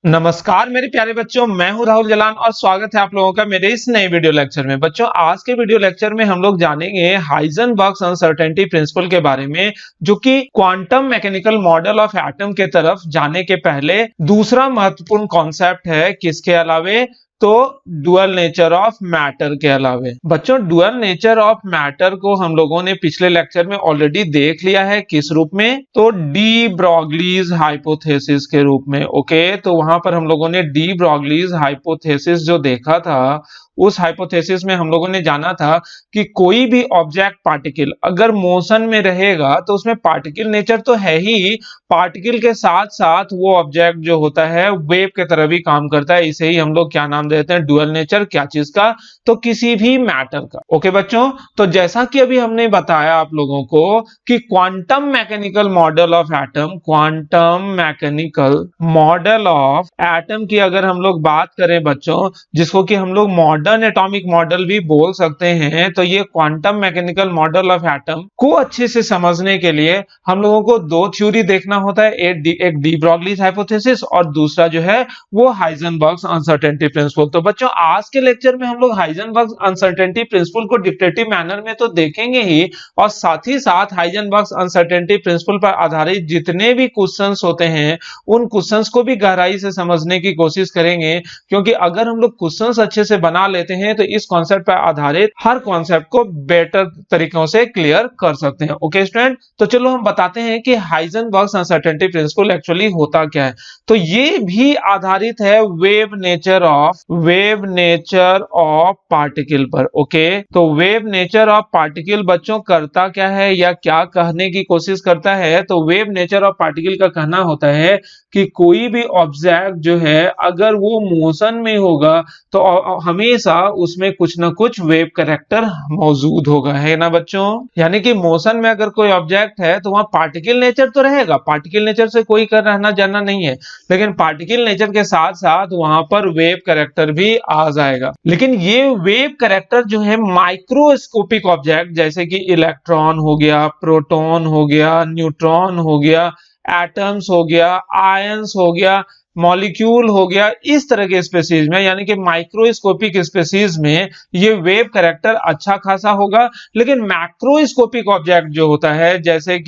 नमस्कार मेरे प्यारे बच्चों, मैं हूं राहुल जलान और स्वागत है आप लोगों का मेरे इस नए वीडियो लेक्चर में। बच्चों, आज के वीडियो लेक्चर में हम लोग जानेंगे हाइजेनबर्ग्स अनसर्टेनिटी प्रिंसिपल के बारे में, जो कि quantum mechanical model of atom के तरफ जाने के पहले दूसरा महत्वपूर्ण कॉन्सेप्ट है। किसके अलावे? तो डुअल नेचर ऑफ मैटर के अलावे। बच्चों, डुअल नेचर ऑफ मैटर को हम लोगों ने पिछले लेक्चर में ऑलरेडी देख लिया है। किस रूप में? तो डी ब्रॉगलीज हाइपोथेसिस के रूप में। ओके, तो वहां पर हम लोगों ने डी ब्रॉगलीज हाइपोथेसिस जो देखा था, उस हाइपोथेसिस में हम लोगों ने जाना था कि कोई भी ऑब्जेक्ट पार्टिकल अगर मोशन में रहेगा तो उसमें पार्टिकल नेचर तो है ही, पार्टिकल के साथ साथ वो ऑब्जेक्ट जो होता है वेव के तरह भी काम करता है। इसे ही हम लोग क्या नाम देते हैं? Dual nature. क्या चीज का? तो किसी भी मैटर का। ओके बच्चों, तो जैसा कि अभी हमने बताया आप लोगों को कि quantum mechanical model of atom, quantum mechanical model of atom की अगर हम लोग बात करें बच्चों, जिसको कि हम लोग मॉडर्न एटॉमिक मॉडल भी बोल सकते हैं, तो ये quantum mechanical model of atom को अच्छे से समझने के लिए हम लोगों को दो थ्योरी देखना होता है। एक डी ब्रॉगलीज हाइपोथेसिस और दूसरा जो है वो हाइजेनबर्ग्स अनसर्टेनिटी प्रिंसिपल। तो बच्चों, आज के लेक्चर में हम लोग हाइजेनबर्ग्स अनसर्टेनिटी प्रिंसिपल को डिक्टेटिव मैनर में तो देखेंगे ही, और साथ ही साथ हाइजेनबर्ग्स अनसर्टेनिटी प्रिंसिपल पर आधारित जितने भी क्वेश्चंस होते हैं उन क्वेश्चंस को भी गहराई से समझने की कोशिश करेंगे। क्योंकि अगर हम लोग क्वेश्चंस अच्छे से बना लेते हैं तो इस कॉन्सेप्ट पर आधारित हर कॉन्सेप्ट को बेटर तरीकों से क्लियर कर सकते हैं। ओके स्टूडेंट, तो चलो हम बताते हैं कि हाइजेनबर्ग्स अनसर्टेनिटी प्रिंसिपल एक्चुअली होता क्या है। तो ये भी आधारित है वेव नेचर ऑफ पार्टिकल पर। ओके, तो वेव नेचर ऑफ पार्टिकल बच्चों करता क्या है या क्या कहने की कोशिश करता है? तो वेव नेचर ऑफ पार्टिकल का कहना होता है कि कोई भी ऑब्जेक्ट जो है अगर वो मोशन में होगा तो हमेशा उसमें कुछ ना कुछ वेव कैरेक्टर मौजूद होगा, है ना बच्चों? यानी कि मोशन में अगर कोई ऑब्जेक्ट है तो वहां पार्टिकल नेचर तो रहेगा, पार्टिकल नेचर से कोई कर रहना जानना नहीं है, लेकिन पार्टिकल नेचर के साथ साथ वहां पर वेव कैरेक्टर भी आ जाएगा। लेकिन ये वेव कैरेक्टर जो है माइक्रोस्कोपिक ऑब्जेक्ट जैसे कि इलेक्ट्रॉन हो गया, प्रोटॉन हो गया, न्यूट्रॉन हो गया, एटम्स हो गया, आयंस हो गया, मॉलिक्यूल हो गया, इस तरह के स्पेसीज में, यानी कि माइक्रोस्कोपिक स्पेसीज में ये वेव कैरेक्टर अच्छा खासा होगा। लेकिन मैक्रोस्कोपिक ऑब्जेक्ट जो होता है जैसे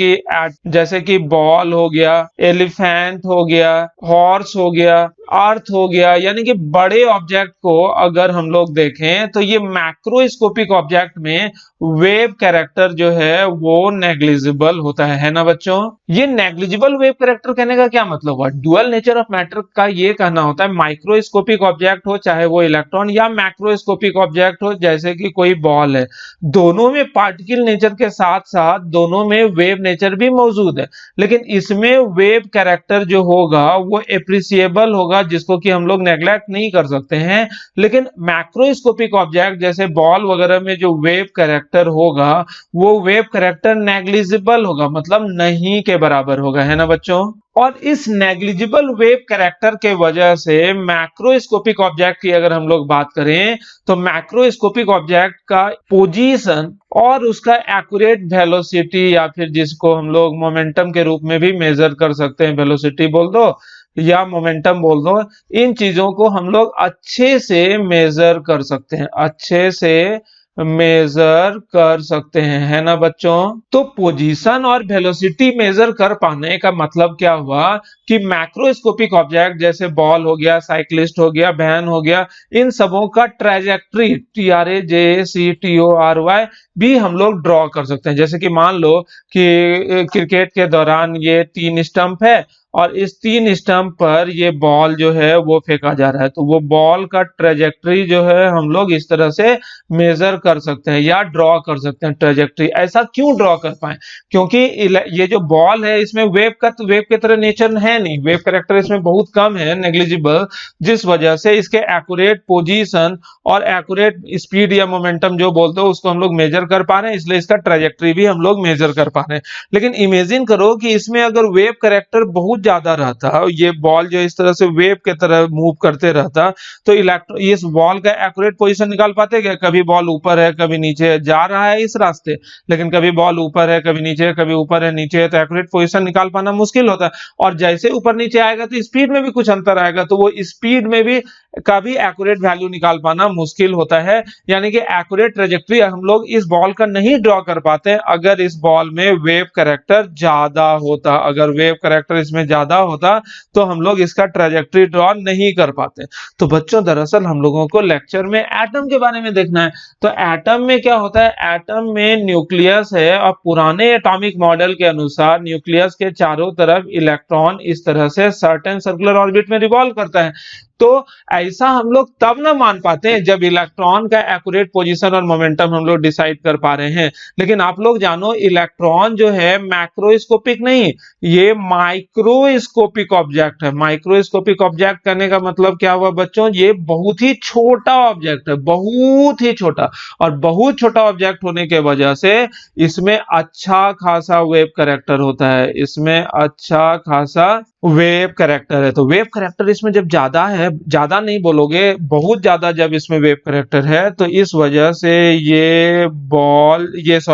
कि बॉल हो गया, एलिफेंट हो गया, हॉर्स हो गया, अर्थ हो गया, यानी कि बड़े ऑब्जेक्ट को अगर हम लोग देखें तो ये मैक्रोस्कोपिक ऑब्जेक्ट में वेव कैरेक्टर जो है वो नेग्लिजिबल होता है ना बच्चों? ये नेग्लिजिबल वेव कैरेक्टर कहने का क्या मतलब हुआ? डुअल नेचर ऑफ मैटर का ये कहना होता है माइक्रोस्कोपिक ऑब्जेक्ट हो चाहे वो इलेक्ट्रॉन, या मैक्रोस्कोपिक ऑब्जेक्ट हो जैसे कि कोई बॉल है, दोनों में पार्टिकल नेचर के साथ साथ दोनों में वेव नेचर भी मौजूद है। लेकिन इसमें वेव कैरेक्टर जो होगा वो एप्रिसिएबल होगा, जिसको कि हम लोग नेग्लेक्ट नहीं कर सकते हैं। लेकिन मैक्रोस्कोपिक ऑब्जेक्ट जैसे बॉल वगैरह में जो वेव कैरेक्टर होगा वो वेव कैरेक्टर नेग्लिजिबल होगा, मतलब नहीं के बराबर होगा, है ना बच्चों? और इस नेग्लिजिबल वेव कैरेक्टर के वजह से मैक्रोस्कोपिक ऑब्जेक्ट की अगर हम लोग बात करें तो मैक्रोस्कोपिक ऑब्जेक्ट का पोजीशन और उसका एक्यूरेट वेलोसिटी, या फिर जिसको हम लोग मोमेंटम के रूप में भी मेजर कर सकते हैं, वेलोसिटी बोल दो या मोमेंटम बोल दो, इन चीजों को हम लोग अच्छे से मेजर कर सकते हैं, अच्छे से मेजर कर सकते हैं, है ना बच्चों? तो पोजीशन और वेलोसिटी मेजर कर पाने का मतलब क्या हुआ कि मैक्रोस्कोपिक ऑब्जेक्ट जैसे बॉल हो गया, साइक्लिस्ट हो गया, वैन हो गया, इन सबों का ट्रेजेक्ट्री TRAJCTORY भी हम लोग ड्रॉ कर सकते हैं। जैसे कि मान लो कि क्रिकेट के दौरान ये 3 स्टंप है और इस 3 स्टंप पर ये बॉल जो है वो फेंका जा रहा है, तो वो बॉल का ट्रेजेक्ट्री जो है हम लोग इस तरह से मेजर कर सकते हैं या ड्रॉ कर सकते हैं ट्रेजेक्ट्री। ऐसा क्यों ड्रॉ कर पाए? क्योंकि ये जो बॉल है इसमें वेव की तरह नेचर है नहीं, वेव कैरेक्टर इसमें बहुत कम है, नेग्लिजिबल, जिस वजह से इसके एक्यूरेट पोजीशन और एक्यूरेट स्पीड या मोमेंटम जो बोलते हो उसको हम लोग मेजर मेजर कर पा रहे हैं, इसलिए इसका ट्रेजेक्ट्री भी हम लोग मेजर कर पा रहे हैं। लेकिन इमेजिन करो कि इसमें अगर वेव कैरेक्टर बहुत ज्यादा रहता, ये बॉल जो इस तरह से वेव के तरह मूव करते रहता, तो इलेक्ट्रो इस बॉल का एक्यूरेट पोजीशन निकाल पाते क्या? कभी बॉल ऊपर है, कभी नीचे है, जा रहा है इस रास्ते, लेकिन कभी बॉल ऊपर है, कभी नीचे है, कभी ऊपर है, नीचे है, तो एक्यूरेट पोजीशन निकाल पाना मुश्किल होता है। और जैसे ऊपर नीचे आएगा तो स्पीड में भी कुछ अंतर आएगा, तो वो स्पीड में भी का भी एक्यूरेट वैल्यू निकाल पाना मुश्किल होता है। यानी कि एक्यूरेट ट्रेजेक्ट्री हम लोग इस बॉल का नहीं ड्रॉ कर पाते हैं अगर इस बॉल में वेव कैरेक्टर ज्यादा होता। अगर वेव कैरेक्टर इसमें ज्यादा होता तो हम लोग इसका ट्रेजेक्ट्री ड्रॉ नहीं कर पाते। तो बच्चों दरअसल हम लोगों को लेक्चर में एटम के बारे में देखना है। तो एटम में क्या होता है? एटम में न्यूक्लियस है और पुराने एटॉमिक मॉडल के अनुसार न्यूक्लियस के चारों तरफ इलेक्ट्रॉन इस तरह से सर्टेन सर्कुलर ऑर्बिट में रिवॉल्व करता है। तो ऐसा हम लोग तब ना मान पाते हैं जब इलेक्ट्रॉन का एक्यूरेट पोजीशन और मोमेंटम हम लोग डिसाइड कर पा रहे हैं। लेकिन आप लोग जानो इलेक्ट्रॉन जो है मैक्रोस्कोपिक नहीं, ये माइक्रोस्कोपिक ऑब्जेक्ट है। माइक्रोस्कोपिक ऑब्जेक्ट करने का मतलब क्या हुआ बच्चों? ये बहुत ही छोटा ऑब्जेक्ट है, बहुत ही छोटा। और बहुत छोटा ऑब्जेक्ट होने के वजह से इसमें अच्छा खासा वेव कैरेक्टर होता है, इसमें अच्छा खासा वेव कैरेक्टर है। तो वेव कैरेक्टर इसमें जब ज्यादा है, ज्यादा नहीं बोलोगे, बहुत ज्यादा जब इसमें वेव कैरेक्टर है, तो इस वजह से ये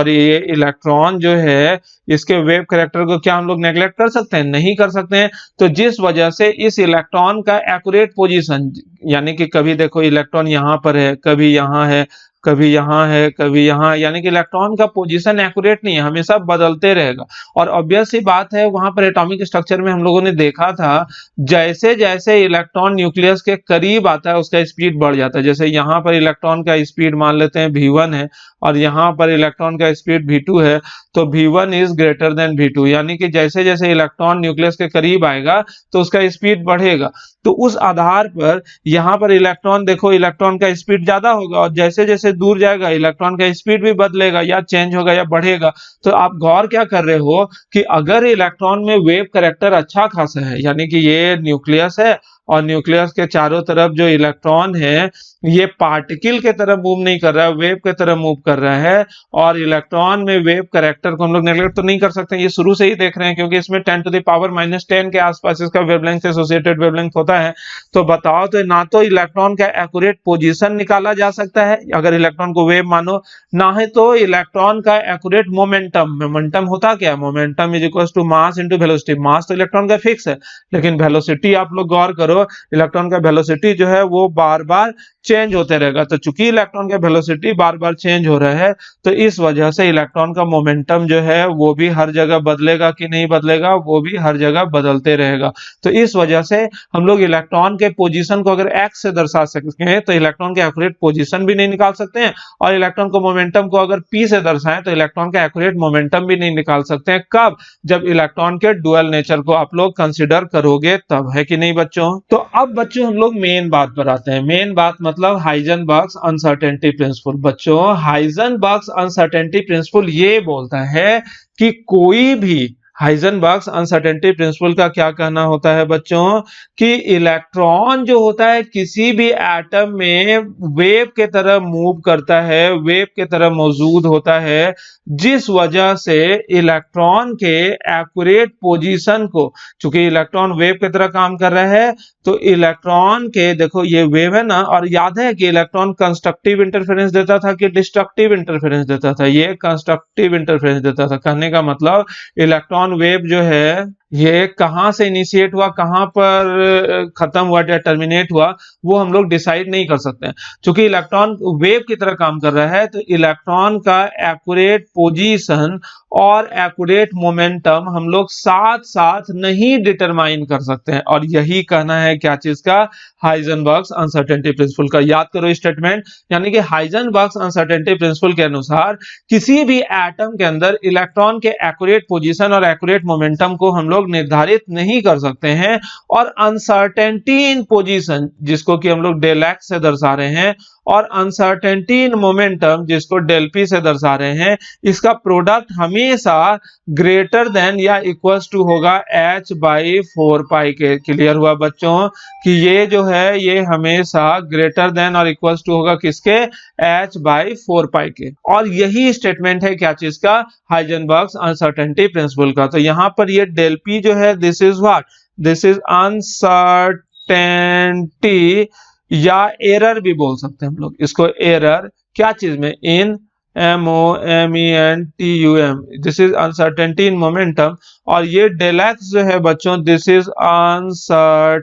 ये इलेक्ट्रॉन जो है, इसके वेव कैरेक्टर को क्या हम लोग नेग्लेक्ट कर सकते हैं? नहीं कर सकते हैं। तो जिस वजह से इस इलेक्ट्रॉन का एक्यूरेट पोजीशन, यानी कि कभी देखो इलेक्ट्रॉन यहां पर है, कभी यहां है, कभी यहाँ है, कभी यहाँ, यानी कि इलेक्ट्रॉन का पोजीशन एक्यूरेट नहीं है, हमेशा बदलते रहेगा। और ऑब्वियस सी बात है, वहां पर एटॉमिक स्ट्रक्चर में हम लोगों ने देखा था जैसे जैसे इलेक्ट्रॉन न्यूक्लियस के करीब आता है उसका स्पीड बढ़ जाता है। जैसे यहाँ पर इलेक्ट्रॉन का स्पीड मान लेते हैं v1 है और यहाँ पर इलेक्ट्रॉन का स्पीड v2 है, तो v1 is greater then v2, यानी कि जैसे जैसे इलेक्ट्रॉन न्यूक्लियस के करीब आएगा तो उसका स्पीड बढ़ेगा। तो उस आधार पर यहाँ पर इलेक्ट्रॉन देखो, इलेक्ट्रॉन का स्पीड ज्यादा होगा और जैसे जैसे दूर जाएगा इलेक्ट्रॉन का स्पीड भी बदलेगा, या चेंज होगा या बढ़ेगा। तो आप गौर क्या कर रहे हो कि अगर इलेक्ट्रॉन में वेव कैरेक्टर अच्छा खासा है, यानी कि ये न्यूक्लियस है और न्यूक्लियस के चारों तरफ जो इलेक्ट्रॉन है ये पार्टिकल के तरह मूव नहीं कर रहा है, वेव के तरह मूव कर रहा है। और इलेक्ट्रॉन में वेव कैरेक्टर को हम लोग नेगलेक्ट तो नहीं कर सकते, ये शुरू से ही देख रहे हैं, क्योंकि इसमें 10⁻⁻10 के आसपास इसका वेवलेंथ एसोसिएटेड वेवलेंथ होता है। तो बताओ, तो ना तो इलेक्ट्रॉन का एक्यूरेट पोजीशन निकाला जा सकता है अगर इलेक्ट्रॉन को वेव मानो, ना है तो इलेक्ट्रॉन का एक्यूरेट मोमेंटम। मोमेंटम होता क्या है? Momentum is equal to mass into velocity. Mass तो इलेक्ट्रॉन का फिक्स है, लेकिन वेलोसिटी आप लोग गौर करो, इलेक्ट्रॉन का वेलोसिटी जो है वो बार बार चेंज होते रहेगा। तो चूंकि इलेक्ट्रॉन का वेलोसिटी बार बार चेंज हो रहा है, तो इस वजह से इलेक्ट्रॉन का मोमेंटम जो है वो भी हर जगह बदलेगा कि नहीं बदलेगा? वो भी हर जगह बदलते रहेगा। तो इस वजह से हम लोग इलेक्ट्रॉन के पोजीशन को अगर x से दर्शा सकते हैं तो इलेक्ट्रॉन के एक्यूरेट पोजीशन भी नहीं निकाल सकते हैं, और इलेक्ट्रॉन को मोमेंटम को अगर p से दर्शाएं तो इलेक्ट्रॉन का एक्यूरेट मोमेंटम भी नहीं निकाल सकते हैं। कब? जब इलेक्ट्रॉन के डुअल नेचर को आप लोग कंसिडर करोगे तब, है कि नहीं बच्चों? तो अब बच्चों हम लोग मेन बात पर आते हैं। मेन बात मतलब हाइजेनबर्ग्स अनसर्टेनिटी प्रिंसिपल। बच्चों हाइजेनबर्ग्स अनसर्टेनिटी प्रिंसिपल ये बोलता है कि कोई भी, हाइजेनबर्ग्स अनसर्टेनिटी प्रिंसिपल का क्या कहना होता है बच्चों, कि इलेक्ट्रॉन जो होता है किसी भी एटम में वेव के तरह मूव करता है, वेव के तरह मौजूद होता है, जिस वजह से इलेक्ट्रॉन के एक्यूरेट पोजीशन को, चूंकि इलेक्ट्रॉन वेव की तरह काम कर रहा है, तो इलेक्ट्रॉन के, देखो ये वेव है ना, और याद है कि इलेक्ट्रॉन कंस्ट्रक्टिव इंटरफेरेंस देता था कि डिस्ट्रक्टिव इंटरफेरेंस देता था? ये कंस्ट्रक्टिव इंटरफेरेंस देता था। कहने का मतलब इलेक्ट्रॉन वेव जो है ये कहां से इनिशिएट हुआ, कहां पर खत्म हुआ या टर्मिनेट हुआ, वो हम लोग डिसाइड नहीं कर सकते हैं। क्योंकि इलेक्ट्रॉन वेव की तरह काम कर रहा है, तो इलेक्ट्रॉन का एक्यूरेट पोजीशन और एक्यूरेट मोमेंटम हम लोग साथ साथ नहीं डिटरमाइन कर सकते हैं। और यही कहना है क्या चीज का? हाइजेनबर्ग्स अनसर्टेनिटी प्रिंसिपल का। याद करो स्टेटमेंट, यानी कि हाइजेनबर्ग्स अनसर्टेनिटी प्रिंसिपल के अनुसार किसी भी एटम के अंदर इलेक्ट्रॉन के एक्यूरेट पोजीशन और एक्यूरेट मोमेंटम को हम लोग निर्धारित नहीं कर सकते हैं। और अनसर्टेनिटी इन पोजीशन, जिसको कि हम लोग डेल एक्स से दर्शा रहे हैं, और अनसर्टेनिटी इन मोमेंटम जिसको डेल पी से दर्शा रहे हैं, इसका प्रोडक्ट हमेशा ग्रेटर देन या इक्वल्स टू होगा h बाई 4 पाई के। क्लियर हुआ बच्चों कि ये जो है ये हमेशा ग्रेटर देन और इक्वल्स टू होगा किसके, h बाई 4 पाई के। और यही स्टेटमेंट है क्या चीज का, हाइजेनबर्ग्स अनसर्टेनिटी प्रिंसिपल का। तो यहाँ पर ये डेल पी जो है this is what, this is uncertainty या एरर भी बोल सकते हैं हम लोग इसको, एरर क्या चीज में, इन momentum, this is uncertainty in momentum. और ये डेल एक्स जो है बच्चों दिस इज अनसर्टेनिटी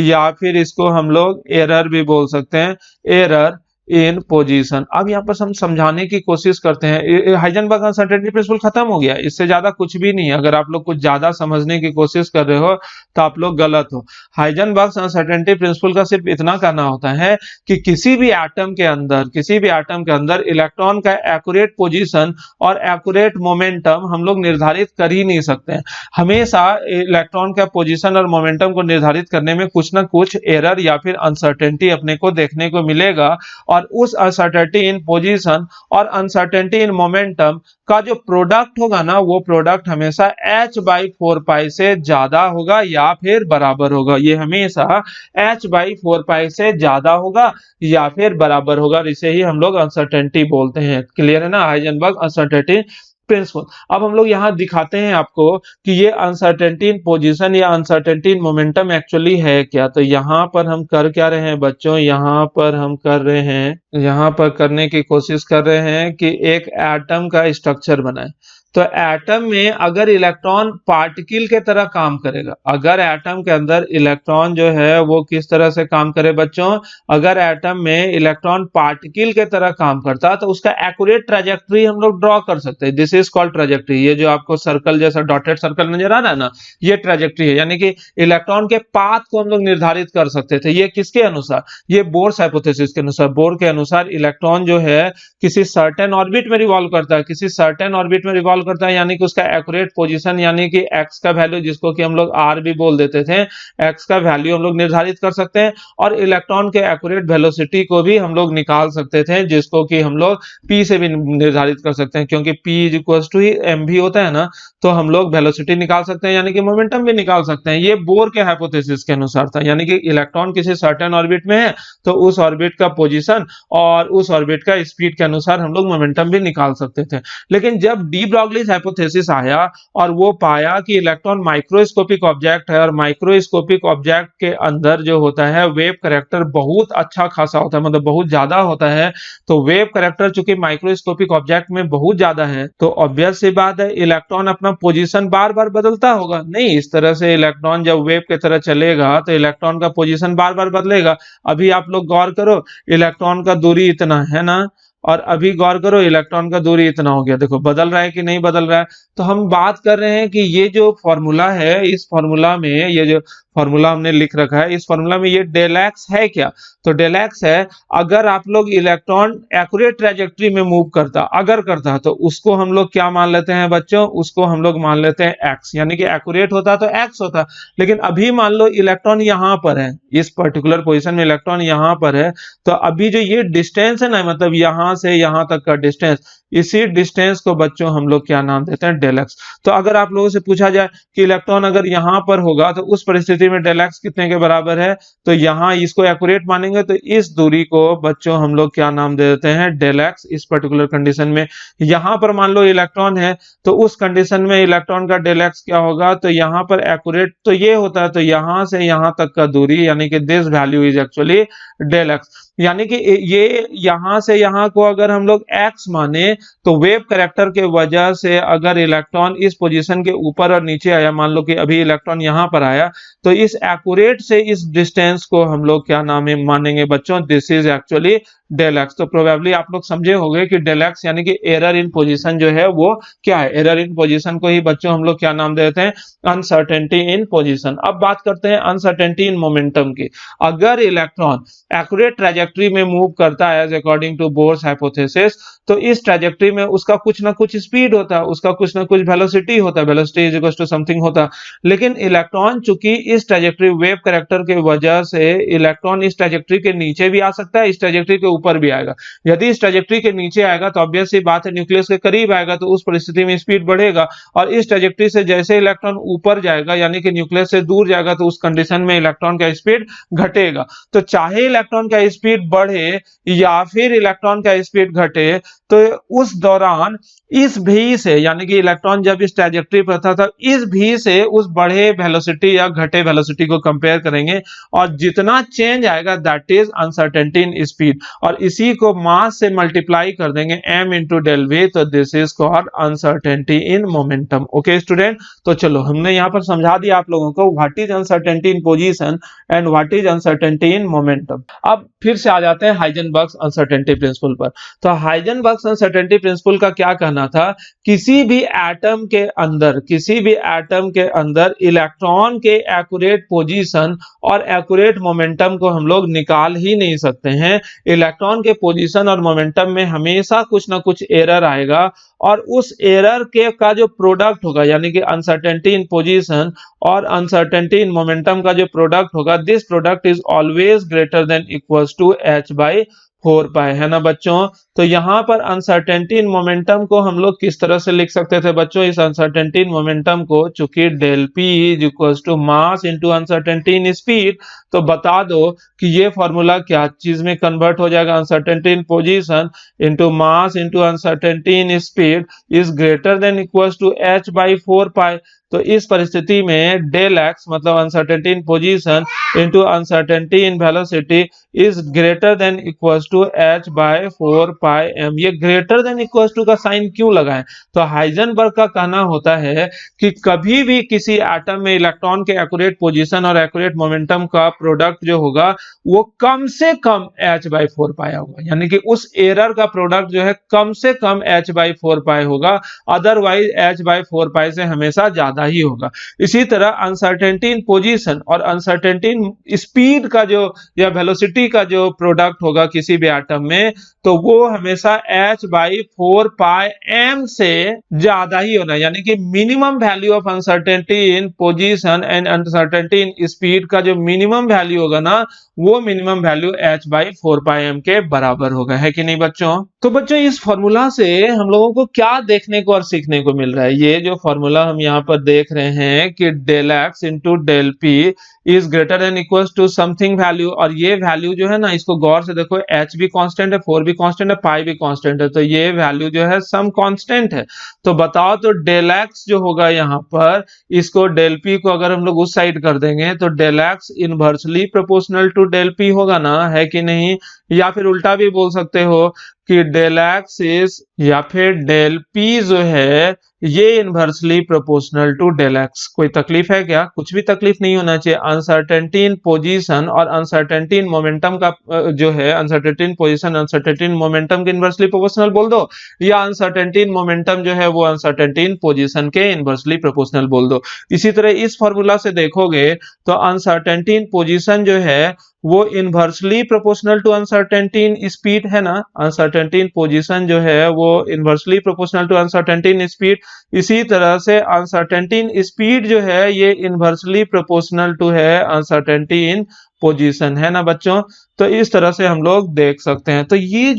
या फिर इसको हम लोग एरर भी बोल सकते हैं, एरर इन पोजीशन। अब यहाँ पर हम समझाने की कोशिश करते हैं, हाइजेनबर्ग अनसर्टेनिटी प्रिंसिपल खत्म हो गया, इससे ज्यादा कुछ भी नहीं है। अगर आप लोग कुछ ज्यादा समझने की कोशिश कर रहे हो तो आप लोग गलत हो। हाइजेनबर्ग अनसर्टेनिटी प्रिंसिपल का सिर्फ इतना कहना होता है कि किसी भी एटम के अंदर इलेक्ट्रॉन का एक्यूरेट पोजीशन और एक्यूरेट मोमेंटम हम लोग निर्धारित कर ही नहीं सकते हैं। हमेशा इलेक्ट्रॉन का पोजीशन और मोमेंटम को निर्धारित करने में कुछ ना कुछ एरर या फिर अनसर्टेनिटी अपने को देखने को मिलेगा। और उस अनसर्टेनिटी इन पोजीशन और अनसर्टेनिटी इन मोमेंटम का जो प्रोडक्ट होगा ना, वो प्रोडक्ट हमेशा h बाई 4 पाई से ज्यादा होगा या फिर बराबर होगा। ये हमेशा h बाई 4 पाई से ज्यादा होगा या फिर बराबर होगा, इसे ही हम लोग अनसर्टेनिटी बोलते हैं। क्लियर है ना, हाइजेनबर्ग अनसर्टेनिटी प्रिंसिपल। अब हम लोग यहाँ दिखाते हैं आपको कि ये अनसर्टेनिटी इन पोजीशन या अनसर्टेनिटी इन मोमेंटम एक्चुअली है क्या। तो यहाँ पर हम कर क्या रहे हैं बच्चों, यहाँ पर हम कर रहे हैं, यहाँ पर करने की कोशिश कर रहे हैं कि एक एटम का स्ट्रक्चर बनाए। तो एटम में अगर इलेक्ट्रॉन पार्टिकल के तरह काम करेगा, अगर एटम के अंदर इलेक्ट्रॉन जो है वो किस तरह से काम करे बच्चों, अगर एटम में इलेक्ट्रॉन पार्टिकल के तरह काम करता तो उसका एक्यूरेट ट्रैजेक्टरी हम लोग ड्रॉ कर सकते हैं। This is called trajectory. ये जो आपको सर्कल जैसा डॉटेड सर्कल नजर आ रहा है ना, ये ट्रैजेक्टरी है, यानी कि इलेक्ट्रॉन के पाथ को हम लोग निर्धारित कर सकते थे। ये किसके अनुसार, ये बोर्स हाइपोथेसिस के अनुसार। बोर के अनुसार इलेक्ट्रॉन जो है किसी सर्टेन ऑर्बिट में रिवॉल्व करता है, किसी सर्टेन ऑर्बिट में रिवॉल्व करता है, यानी कि उसका एक्यूरेट पोजीशन यानी कि x का वैल्यू जिसको कि हम लोग r भी बोल देते थे, x का वैल्यू हम लोग निर्धारित कर सकते हैं। और इलेक्ट्रॉन के एक्यूरेट वेलोसिटी को भी हम लोग निकाल सकते थे, जिसको कि हम लोग p से भी निर्धारित कर सकते हैं, क्योंकि p is equal to mv होता है ना, तो हम लोग वेलोसिटी निकाल सकते हैं यानी कि मोमेंटम भी निकाल सकते हैं। ये बोर के हाइपोथेसिस के अनुसार था, यानी कि इलेक्ट्रॉन किसी सर्टेन ऑर्बिट में है तो उस ऑर्बिट का पोजीशन और उस ऑर्बिट का स्पीड के अनुसार हम लोग मोमेंटम भी निकाल सकते थे। लेकिन जब डी ब्रॉगलीज हाइपोथेसिस आया और वो पाया कि इलेक्ट्रॉन माइक्रोस्कोपिक ऑब्जेक्ट है और माइक्रोस्कोपिक ऑब्जेक्ट के अंदर जो होता है वेव कैरेक्टर बहुत अच्छा खासा होता है, मतलब बहुत ज्यादा होता है। तो वेव कैरेक्टर चूंकि माइक्रोस्कोपिक ऑब्जेक्ट में बहुत ज्यादा है तो ऑब्वियस सी बात है इलेक्ट्रॉन अपना पोजीशन बार बार बदलता होगा नहीं। इस तरह से इलेक्ट्रॉन जब वेव की तरह चलेगा तो इलेक्ट्रॉन का पोजीशन बार बार बदलेगा। अभी आप लोग गौर करो, इलेक्ट्रॉन का दूरी इतना है ना, और अभी गौर करो इलेक्ट्रॉन का दूरी इतना हो गया, देखो बदल रहा है कि नहीं बदल रहा है। तो हम बात कर रहे हैं कि ये जो फॉर्मूला है, इस फॉर्मूला में ये जो फॉर्मूला हमने लिख रखा है, इस फॉर्मूला में ये डेल एक्स है क्या, तो डेल एक्स है अगर आप लोग इलेक्ट्रॉन एक्यूरेट ट्रैजेक्टरी में मूव करता, अगर करता तो उसको हम लोग क्या मान लेते हैं बच्चों, उसको हम लोग मान लेते हैं एक्स, यानी कि एक्यूरेट होता तो एक्स होता। लेकिन अभी मान लो इलेक्ट्रॉन यहाँ पर है, इस पर्टिकुलर पोजीशन में इलेक्ट्रॉन यहाँ पर है, तो अभी जो ये डिस्टेंस है ना, मतलब यहाँ से यहाँ तक का डिस्टेंस, इसी डिस्टेंस को बच्चों हम लोग क्या नाम देते हैं, डेल एक्स। तो अगर आप लोगों से पूछा जाए कि इलेक्ट्रॉन अगर यहाँ पर होगा तो उस परिस्थिति में डेल एक्स कितने के बराबर है, तो यहाँ इसको एक्यूरेट मानेंगे तो इस दूरी को बच्चों हम लोग क्या नाम दे देते हैं, डेल एक्स। इस पर्टिकुलर कंडीशन में यहाँ पर मान लो इलेक्ट्रॉन है तो उस कंडीशन में इलेक्ट्रॉन का डेल एक्स क्या होगा, तो यहाँ पर एक्यूरेट तो ये होता है, तो यहाँ से यहाँ तक का दूरी यानी कि this value is actually del x. यानी कि ये यहाँ से यहाँ को अगर हम लोग x माने तो वेव कैरेक्टर के वजह से अगर इलेक्ट्रॉन इस पोजीशन के ऊपर और नीचे आया, मान लो कि अभी इलेक्ट्रॉन यहाँ पर आया, तो इस एक्यूरेट से इस डिस्टेंस को हम लोग क्या नाम है मानेंगे बच्चों, this is actually del x. तो प्रोबेबली आप लोग समझे होंगे कि डेल एक्स यानी कि एरर इन पोजीशन जो है वो क्या है। एरर इन पोजीशन को ही बच्चों हम लोग क्या नाम देते हैं, अनसर्टेनिटी इन पोजीशन। अब बात करते हैं अनसर्टेनिटी इन मोमेंटम की। अगर इलेक्ट्रॉन एक्यूरेट ट्रैजेक्टरी में मूव करता है as according to Bohr's hypothesis, तो इस ट्रैजेक्टरी में उसका कुछ ना कुछ स्पीड होता है, उसका कुछ ना कुछ वेलोसिटी होता है, velocity is equal to something होता है। लेकिन इलेक्ट्रॉन चूंकि इस ट्रैजेक्टरी वेव कैरेक्टर की वजह से इलेक्ट्रॉन इस ट्रैजेक्टरी के नीचे भी आ सकता है, इस ट्रैजेक्टरी के ऊपर भी आएगा। यदि इस ट्रैजेक्टरी के नीचे आएगा तो ऑब्वियस सी बात है न्यूक्लियस के करीब आएगा, तो उस परिस्थिति में स्पीड बढ़ेगा। और इस ट्रैजेक्टरी से जैसे इलेक्ट्रॉन ऊपर जाएगा यानी कि न्यूक्लियस से दूर जाएगा, तो उस कंडीशन में इलेक्ट्रॉन का स्पीड घटेगा। तो चाहे इलेक्ट्रॉन का स्पीड बढ़े या फिर इलेक्ट्रॉन का स्पीड घटे, तो उस दौरान इस भी से यानी कि इलेक्ट्रॉन जब इस ट्रैजेक्टरी पर था इस भी से उस बढ़े वेलोसिटी या घटे वेलोसिटी को कंपेयर करेंगे, और जितना चेंज आएगा that is uncertainty in speed, और इसी को मास से मल्टीप्लाई कर देंगे m इंटू डेल वी, तो this is called uncertainty in momentum. Okay student, तो चलो हमने यहाँ पर समझा दिया आप लोगों को what is uncertainty in position and what is uncertainty in momentum. अब फिर से आ जाते हैं हाइजेनबर्ग्स अनसर्टेनिटी प्रिंसिपल पर। तो हाइजेनबर्ग्स अनसर्टेनिटी प्रिंसिपल का क्या कहना था, किसी भी एटम के अंदर इलेक्ट्रॉन के एक्यूरेट पोजीशन और एक्यूरेट मोमेंटम को हम लोग निकाल ही नहीं सकते हैं। इलेक्ट्रॉन के पोजीशन और मोमेंटम में हमेशा कुछ ना कुछ एरर आएगा, और उस एरर के का जो प्रोडक्ट होगा यानी कि अनसर्टेनिटी इन पोजीशन और अनसर्टेनिटी इन मोमेंटम का जो प्रोडक्ट होगा, this product is always greater than equals to h by 4 pi, है ना बच्चों। तो यहाँ पर अनसर्टेनिटी इन मोमेंटम को हम लोग किस तरह से लिख सकते थे बच्चों, इस अनसर्टेनिटी इन मोमेंटम को, चूंकि del p is equals to mass into uncertainty in speed, तो बता दो कि ये फॉर्मूला क्या चीज में कन्वर्ट हो जाएगा, uncertainty in position into mass into uncertainty in speed is greater than equals to h by 4 pi. तो इस परिस्थिति में डेल एक्स मतलब uncertainty in position into uncertainty in velocity is greater than equals to h by 4 pi m। ये greater than equals to का sign क्यों लगाएं, तो हाइजेनबर्ग का कहना होता है कि कभी भी किसी एटम में इलेक्ट्रॉन के एक्यूरेट पोजीशन और एक्यूरेट मोमेंटम का प्रोडक्ट जो होगा वो कम से कम h बाई 4 पाई होगा, यानी कि उस एरर का प्रोडक्ट जो है कम से कम h बाई 4 पाई होगा, अदरवाइज h बाई 4 पाई से हमेशा ज्यादा ही होगा। इसी तरह अनसर्टेनिटी इन पोजीशन और अनसर्टेनिटी इन स्पीड का जो या वेलोसिटी का जो प्रोडक्ट होगा किसी भी एटम में, तो वो हमेशा h बाई 4 पाई m से ज्यादा ही होना है, यानी कि minimum value of uncertainty in position and uncertainty in speed का जो मिनिमम वैल्यू होगा ना, वो minimum value h by 4 pi m के बराबर होगा, है कि नहीं बच्चों। तो बच्चों इस फॉर्मूला से हम लोगों को क्या देखने को और सीखने को मिल रहा है, ये जो फॉर्मूला हम यहाँ पर देख रहे हैं कि del x into del p is greater than equals to something value, और ये वैल्यू जो है ना इसको गौर से देखो, h भी कांस्टेंट है, 4 भी कांस्टेंट है, पाई भी कांस्टेंट है, तो ये वैल्यू जो है सम कांस्टेंट है। तो बताओ तो डेल एक्स जो होगा यहाँ पर, इसको डेल पी को अगर हम लोग उस साइड कर देंगे तो del x inversely proportional to del p होगा ना, है कि नहीं। या फिर उल्टा भी बोल सकते हो कि डेल एक्स इज या फिर डेल पी जो है ये inversely proportional to del x. कोई तकलीफ है क्या, कुछ भी तकलीफ नहीं होना चाहिए। अनसर्टेनिटी इन पोजीशन और अनसर्टेनिटी इन मोमेंटम का जो है uncertainty in position uncertainty in momentum के इनवर्सली प्रोपोर्शनल बोल दो, या अनसर्टेनिटी इन मोमेंटम जो है वो अनसर्टेनिटी इन पोजीशन के इनवर्सली प्रोपोर्शनल बोल दो। इसी तरह इस फॉर्मूला से देखोगे तो अनसर्टेनिटी इन पोजीशन जो है वो inversely proportional to uncertainty in speed है ना, अनसर्टेनिटी इन पोजीशन जो है वो inversely proportional to uncertainty in speed. इसी तरह से अनसर्टेनिटी इन स्पीड जो है ये इनवर्सली प्रोपोर्शनल टू है अनसर्टेनिटी इन पोजीशन, है ना बच्चों। तो इस तरह से हम लोग देख सकते हैं। तो ये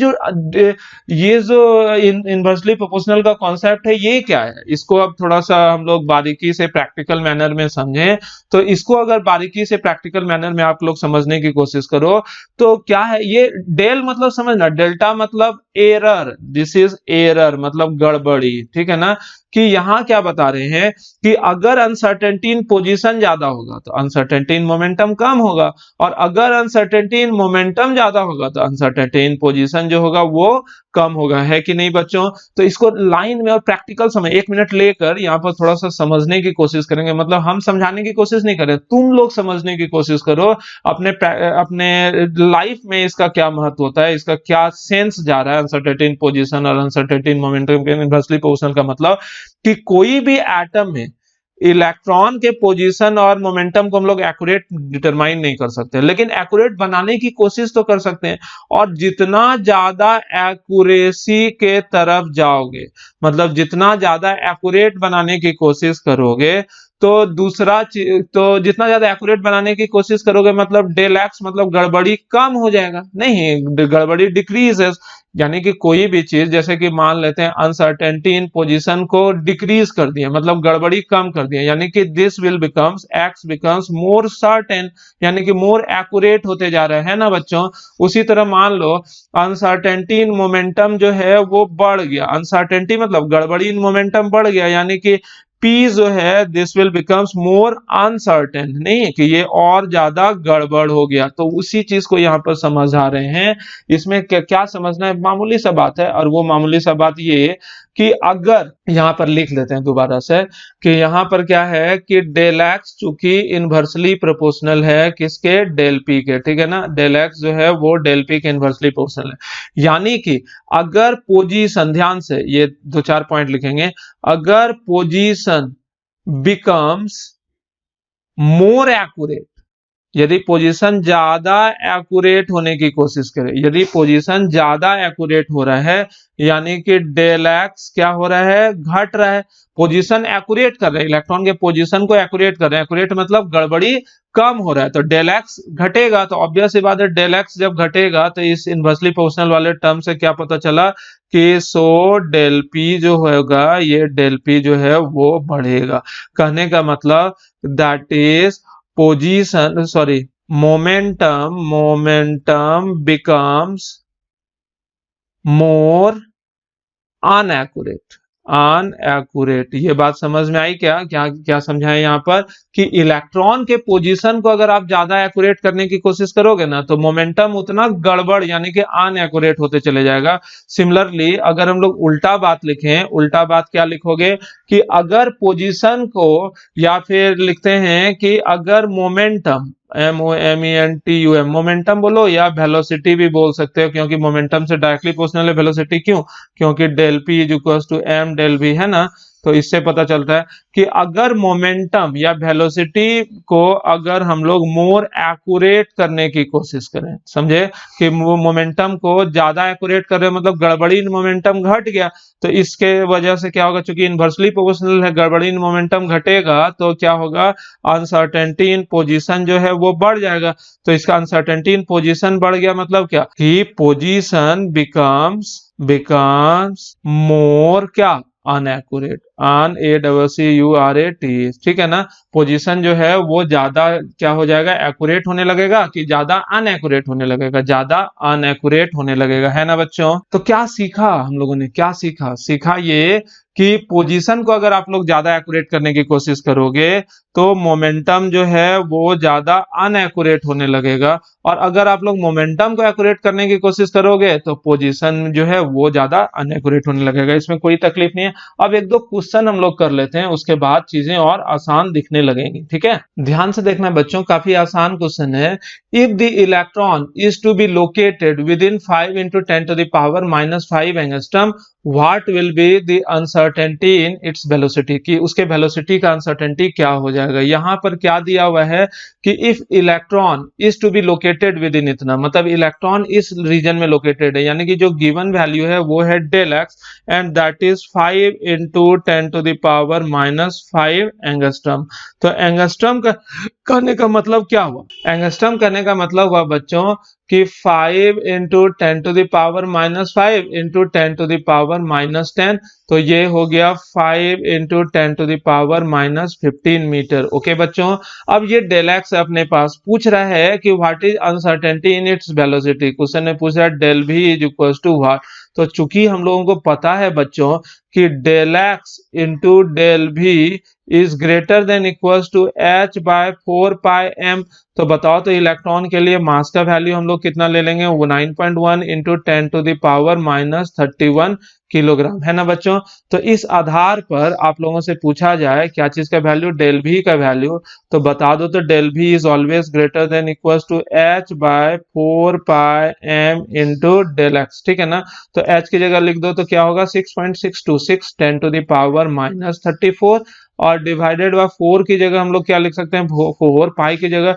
जो इनवर्सली प्रोपोर्शनल का कॉन्सेप्ट है ये क्या है, इसको अब थोड़ा सा हम लोग बारीकी से प्रैक्टिकल मैनर में समझें। तो इसको अगर बारीकी से प्रैक्टिकल मैनर में आप लोग समझने की कोशिश करो तो क्या है, ये डेल मतलब समझना, डेल्टा मतलब एरर, दिस इज एरर मतलब गड़बड़ी, ठीक है ना। कि यहाँ क्या बता रहे हैं कि अगर अनसर्टेनिटी इन पोजीशन ज्यादा होगा तो अनसर्टेनिटी इन मोमेंटम कम होगा, और अगर अनसर्टेनिटी इन मोमेंटम ज्यादा होगा तो अनसर्टेनिटी इन पोजीशन जो होगा वो कम होगा, है कि नहीं बच्चों। तो इसको लाइन में और प्रैक्टिकल समय 1 मिनट लेकर यहाँ पर थोड़ा सा समझने की कोशिश करेंगे। मतलब हम समझाने की कोशिश नहीं करें, तुम लोग समझने की कोशिश करो अपने अपने लाइफ में इसका क्या महत्व होता है, इसका क्या सेंस जा रहा है। अनसर्टेनिटी इन पोजीशन और अनसर्टेनिटी इन मोमेंटम के इनवर्सली प्रोपोर्शनल का मतलब कि कोई भी एटम में इलेक्ट्रॉन के पोजीशन और मोमेंटम को हम लोग एक्यूरेट डिटरमाइन नहीं कर सकते, लेकिन एक्यूरेट बनाने की कोशिश तो कर सकते हैं। और जितना ज्यादा एक्यूरेसी के तरफ जाओगे, मतलब जितना ज्यादा एक्यूरेट बनाने की कोशिश करोगे, तो तो जितना ज्यादा एक्यूरेट बनाने की कोशिश करोगे मतलब डेल एक्स मतलब गड़बड़ी कम हो जाएगा, नहीं गड़बड़ी डिक्रीजेस। यानी कि कोई भी चीज, जैसे कि मान लेते हैं अनसर्टेनिटी इन पोजीशन को डिक्रीज कर दिया, मतलब गड़बड़ी कम कर दिया, यानी कि this will becomes x becomes more certain, यानी कि मोर एक्यूरेट होते जा रहा है ना बच्चों। उसी तरह मान लो अनसर्टेनिटी इन मोमेंटम जो है वो बढ़ गया, अनसर्टेनिटी मतलब गड़बड़ी इन मोमेंटम बढ़ गया, यानी कि P जो है this will becomes more uncertain, नहीं कि ये और ज्यादा गड़बड़ हो गया। तो उसी चीज को यहाँ पर समझा रहे हैं। इसमें क्या समझना है, मामूली सा बात है, और वो मामूली सा बात ये कि अगर यहाँ पर लिख लेते हैं दोबारा से कि यहाँ पर क्या है कि डेल एक्स चूंकि इनवर्सली प्रोपोर्शनल है किसके, डेल पी के, ठीक है ना। डेल एक्स जो है वो डेल पी के इनवर्सली प्रोपोर्शनल है, यानी कि अगर पोजीशन, ध्यान से ये 2-4 पॉइंट लिखेंगे, अगर पोजीशन बिकम्स मोर एक्यूरेट, यदि पोजीशन ज्यादा एक्यूरेट होने की कोशिश करे, यदि पोजीशन ज्यादा एक्यूरेट हो रहा है, यानी कि डेल एक्स क्या हो रहा है, घट रहा है। पोजीशन एक्यूरेट कर रहे हैं, इलेक्ट्रॉन के पोजीशन को एक्यूरेट कर रहे हैं, एक्यूरेट मतलब गड़बड़ी कम हो रहा है, तो डेल एक्स घटेगा। तो ऑब्वियस सी बात है, डेल एक्स जब घटेगा तो इस इनवर्सली प्रोपोर्शनल वाले टर्म से क्या पता चला कि सो डेल पी जो होगा, ये डेल पी जो है वो बढ़ेगा। कहने का मतलब that is position momentum becomes more अनएक्यूरेट। ये बात समझ में आई क्या, क्या क्या समझाए यहाँ पर कि इलेक्ट्रॉन के पोजीशन को अगर आप ज्यादा एक्यूरेट करने की कोशिश करोगे ना, तो मोमेंटम उतना गड़बड़ यानी कि अनएक्यूरेट होते चले जाएगा। सिमिलरली अगर हम लोग उल्टा बात लिखें, उल्टा बात क्या लिखोगे कि अगर पोजीशन को, या फिर लिखते हैं कि अगर मोमेंटम, momentum, मोमेंटम बोलो या वेलोसिटी भी बोल सकते हो, क्योंकि मोमेंटम से डायरेक्टली प्रोपोर्शनल है वेलोसिटी। क्यों, क्योंकि del p is equals to m del v, है ना। तो इससे पता चलता है कि अगर मोमेंटम या वेलोसिटी को अगर हम लोग मोर एक्यूरेट करने की कोशिश करें, समझे कि वो मोमेंटम को ज्यादा एक्यूरेट कर रहे हैं, मतलब गड़बड़ी इन मोमेंटम घट गया, तो इसके वजह से क्या होगा, चूंकि इनवर्सली प्रोपोर्शनल है, गड़बड़ी इन मोमेंटम घटेगा तो क्या होगा, अनसर्टेनिटी इन पोजीशन जो है वो बढ़ जाएगा। तो इसका अनसर्टेनिटी इन पोजीशन बढ़ गया मतलब क्या कि पोजीशन बिकम्स मोर क्या, अनएक्यूरेट, ACCURAT, ठीक है ना। पोजीशन जो है वो ज्यादा क्या हो जाएगा, एक्यूरेट होने लगेगा कि ज्यादा अनएक्यूरेट होने लगेगा, ज्यादा अनएक्यूरेट होने लगेगा, है ना बच्चों। तो क्या सीखा हम लोगों ने, क्या सीखा ये कि पोजीशन को अगर आप लोग ज्यादा एक्यूरेट करने की कोशिश करोगे तो मोमेंटम जो है वो ज्यादा अनएक्यूरेट होने लगेगा, और अगर आप लोग मोमेंटम को एक्यूरेट करने की कोशिश करोगे तो पोजीशन जो है वो ज्यादा अनएक्यूरेट होने लगेगा। इसमें कोई तकलीफ नहीं है। अब 1-2 क्वेश्चन हम लोग कर लेते हैं, उसके बाद चीजें और आसान दिखने लगेंगी, ठीक है। ध्यान से देखना बच्चों, काफी आसान क्वेश्चन है। If the electron is to be located within 5 × 10⁻⁵ angstrom, what will be the uncertainty in its velocity, कि उसके वेलोसिटी का अनसर्टेनिटी क्या हो जाएगा। यहाँ पर क्या दिया हुआ है कि if electron is to be located within इतना, मतलब इलेक्ट्रॉन इस रीजन में लोकेटेड है, यानी कि जो गिवन वैल्यू है वो है del x, and that is 5 × 10⁻⁵ angstrom. तो एंगस्ट्रम का कहने का मतलब क्या हुआ, एंगस्ट्रम कहने का मतलब हुआ बच्चों कि 5 × 10⁻⁵ × 10⁻⁻10, तो ये हो गया 5 इंटू 10⁻⁻15 मीटर। ओके बच्चों, अब ये डेल एक्स अपने पास पूछ रहा है कि what is uncertainty in its velocity. Question ने पूछा del v is equal to what. तो चूंकि हम लोगों को पता है बच्चों कि del x into del v is greater than equals to h by 4πm। तो बताओ तो इलेक्ट्रॉन के लिए मास का वैल्यू हम लोग कितना ले लेंगे, वो 9.1 इंटू 10⁻⁻31 किलोग्राम, है ना बच्चों। तो इस आधार पर आप लोगों से पूछा जाए क्या चीज का वैल्यू, डेल वी का वैल्यू, तो बता दो तो del v is always greater than equals to h by 4πm into del x, ठीक है ना। तो h की जगह लिख दो तो क्या होगा 6.626 10⁻34 और डिवाइडेड बाय 4 की जगह हम लोग क्या लिख सकते हैं 4, पाई की जगह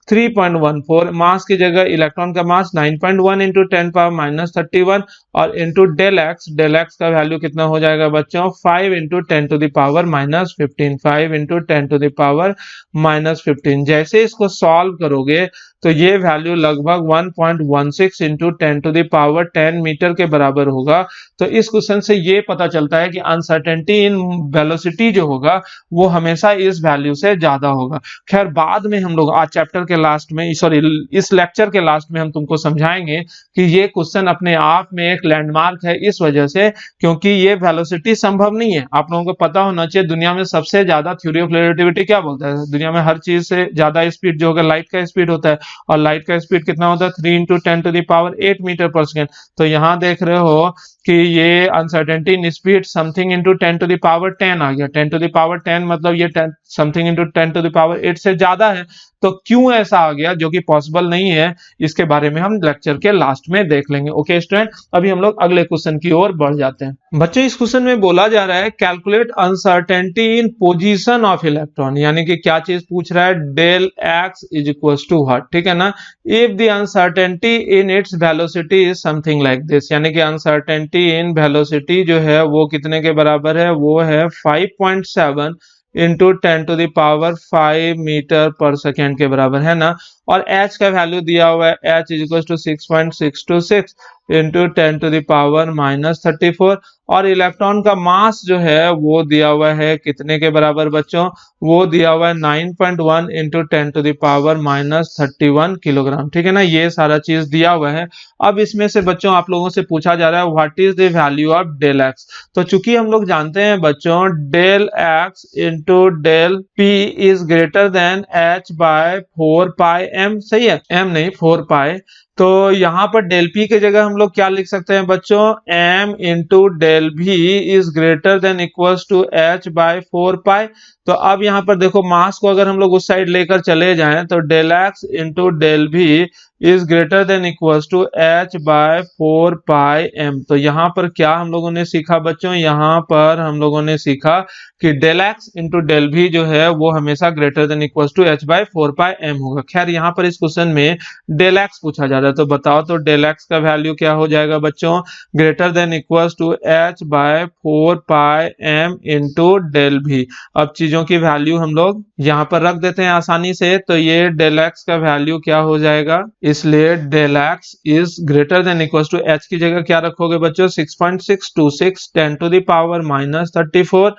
3.14, मास की जगह इलेक्ट्रॉन का मास 9.1 इंटू 10⁻⁻31 और इंटू डेल एक्स का वैल्यू कितना हो जाएगा बच्चों 5 इंटू 10⁻⁻15, 5 इंटू 10⁻⁻15। जैसे इसको सॉल्व करोगे तो ये वैल्यू लगभग 1.16 इंटू 10⁻10 मीटर के बराबर होगा। तो इस क्वेश्चन से ये पता चलता है कि अनसर्टेनिटी इन वेलोसिटी जो होगा वो हमेशा इस वैल्यू से ज्यादा होगा। खैर बाद में हम लोग आज चैप्टर के लास्ट में, सॉरी इस लेक्चर के लास्ट में हम तुमको समझाएंगे कि ये क्वेश्चन अपने आप में एक लैंडमार्क है, इस वजह से क्योंकि ये वेलोसिटी संभव नहीं है। आप लोगों को पता होना चाहिए दुनिया में सबसे ज्यादा थ्योरी ऑफ रिलेटिविटी क्या बोलता है, दुनिया में हर चीज से ज्यादा स्पीड जो होगा लाइट का स्पीड होता है, और लाइट का स्पीड कितना होता है 3 इंटू 10⁸ मीटर पर सेकेंड। तो यहाँ देख रहे हो कि ये uncertainty in speed something into 10⁻10 आ गया। 10⁻10 मतलब ये समथिंग इंटू 10⁸ से ज्यादा है। तो क्यों ऐसा आ गया जो कि पॉसिबल नहीं है, इसके बारे में हम लेक्चर के लास्ट में देख लेंगे। ओके स्टूडेंट, अभी हम लोग अगले क्वेश्चन की ओर बढ़ जाते हैं। बच्चों इस क्वेश्चन में बोला जा रहा है calculate uncertainty in position of electron, यानी कि क्या चीज पूछ रहा है, del x is equal to what, ठीक है ना। If the uncertainty in its velocity is something like this, यानी कि अनसर्टेनिटी इन वेलोसिटी जो है वो कितने के बराबर है, वो है 5.7 इंटू 10⁵ मीटर पर सेकेंड के बराबर, है ना। और h का वैल्यू दिया हुआ है, h is equal to 6.626 into 10⁻34 और इलेक्ट्रॉन का मास जो है वो दिया हुआ है कितने के बराबर बच्चों, वो दिया हुआ है 9.1 इंटू 10⁻31 किलोग्राम, ठीक है ना। ये सारा चीज दिया हुआ है। अब इसमें से बच्चों आप लोगों से पूछा जा रहा है what is the value of del x. तो चूंकि हम लोग जानते हैं बच्चों del x into del p is greater than h by 4πm, सही है, m नहीं 4π। तो यहाँ पर डेल पी के जगह हम लोग क्या लिख सकते हैं बच्चों, m इंटू डेल भी is greater than equals to h by 4π। तो अब यहाँ पर देखो मास को अगर हम लोग उस साइड लेकर चले जाएं तो डेल एक्स इंटू डेल भी is greater than equals to h by 4πm। तो यहाँ पर क्या हम लोगों ने सीखा बच्चों, यहाँ पर हम लोगों ने सीखा कि डेल एक्स इंटू डेल भी जो है वो हमेशा greater than equals to h by 4πm होगा। खैर यहाँ पर इस क्वेश्चन में डेल एक्स पूछा जा रहा है, तो बताओ तो डेल एक्स का वैल्यू क्या हो जाएगा बच्चों, greater than equals to h by 4πm into del v. अब चीजों की वैल्यू हम लोग यहाँ पर रख देते हैं आसानी से, तो ये डेल एक्स का वैल्यू क्या हो जाएगा, इसलिए del x is greater than equals to h की जगह क्या रखोगे बच्चों 6.626 10⁻34,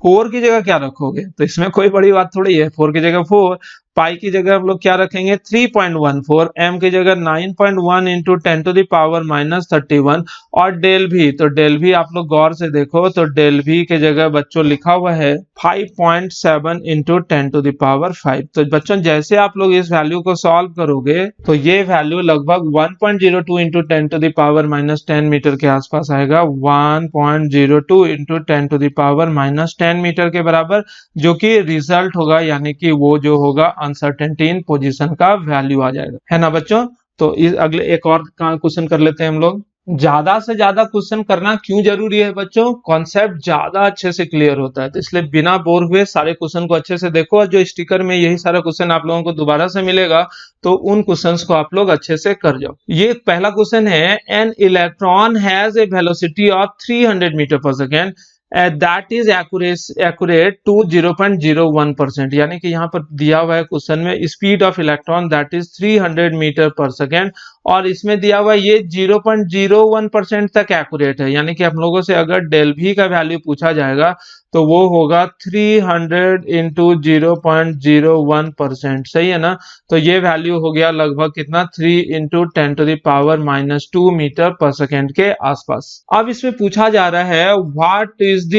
4 की जगह क्या रखोगे, तो इसमें कोई बड़ी बात थोड़ी है, 4 की जगह 4, पाई की जगह हम लोग क्या रखेंगे 3.14, m की जगह 9.1 इंटू 10⁻31 और डेल भी, तो डेल भी आप लोग गौर से देखो तो डेल भी के जगह बच्चों लिखा हुआ है 5.7 इंटू 10⁵। तो बच्चों जैसे आप लोग इस वैल्यू को सॉल्व करोगे तो ये वैल्यू लगभग 1.02 इंटू 10⁻10 मीटर के आसपास आएगा, 1.02 इंटू 10⁻10 मीटर के बराबर, जो कि रिजल्ट होगा, यानी कि वो जो होगा अनसर्टेनिटी इन पोजीशन का वैल्यू आ जाएगा, है ना बच्चों। तो इस अगले एक और क्वेश्चन कर लेते हैं हम लोग। ज्यादा से ज्यादा क्वेश्चन करना क्यों जरूरी है बच्चों, कॉन्सेप्ट ज्यादा अच्छे से क्लियर होता है, तो इसलिए बिना बोर हुए सारे क्वेश्चन को अच्छे से देखो, और जो स्टिकर में यही सारा क्वेश्चन आप लोगों को दोबारा से मिलेगा तो उन क्वेश्चंस को आप लोग अच्छे से कर जाओ। ये पहला क्वेश्चन है, an electron has a velocity of 300 metre per second that is accurate to 0.01%, यानी कि यहाँ पर दिया हुआ है क्वेश्चन में speed of electron that is 300 metre per second और इसमें दिया हुआ ये 0.01% तक एक्यूरेट है, यानी कि आप लोगों से अगर डेल भी का वैल्यू पूछा जाएगा तो वो होगा 300 इंटू 0.01%, सही है ना। तो ये वैल्यू हो गया लगभग कितना 3 इंटू 10⁻⁻² मीटर पर सेकेंड के आसपास। अब इसमें पूछा जा रहा है what is the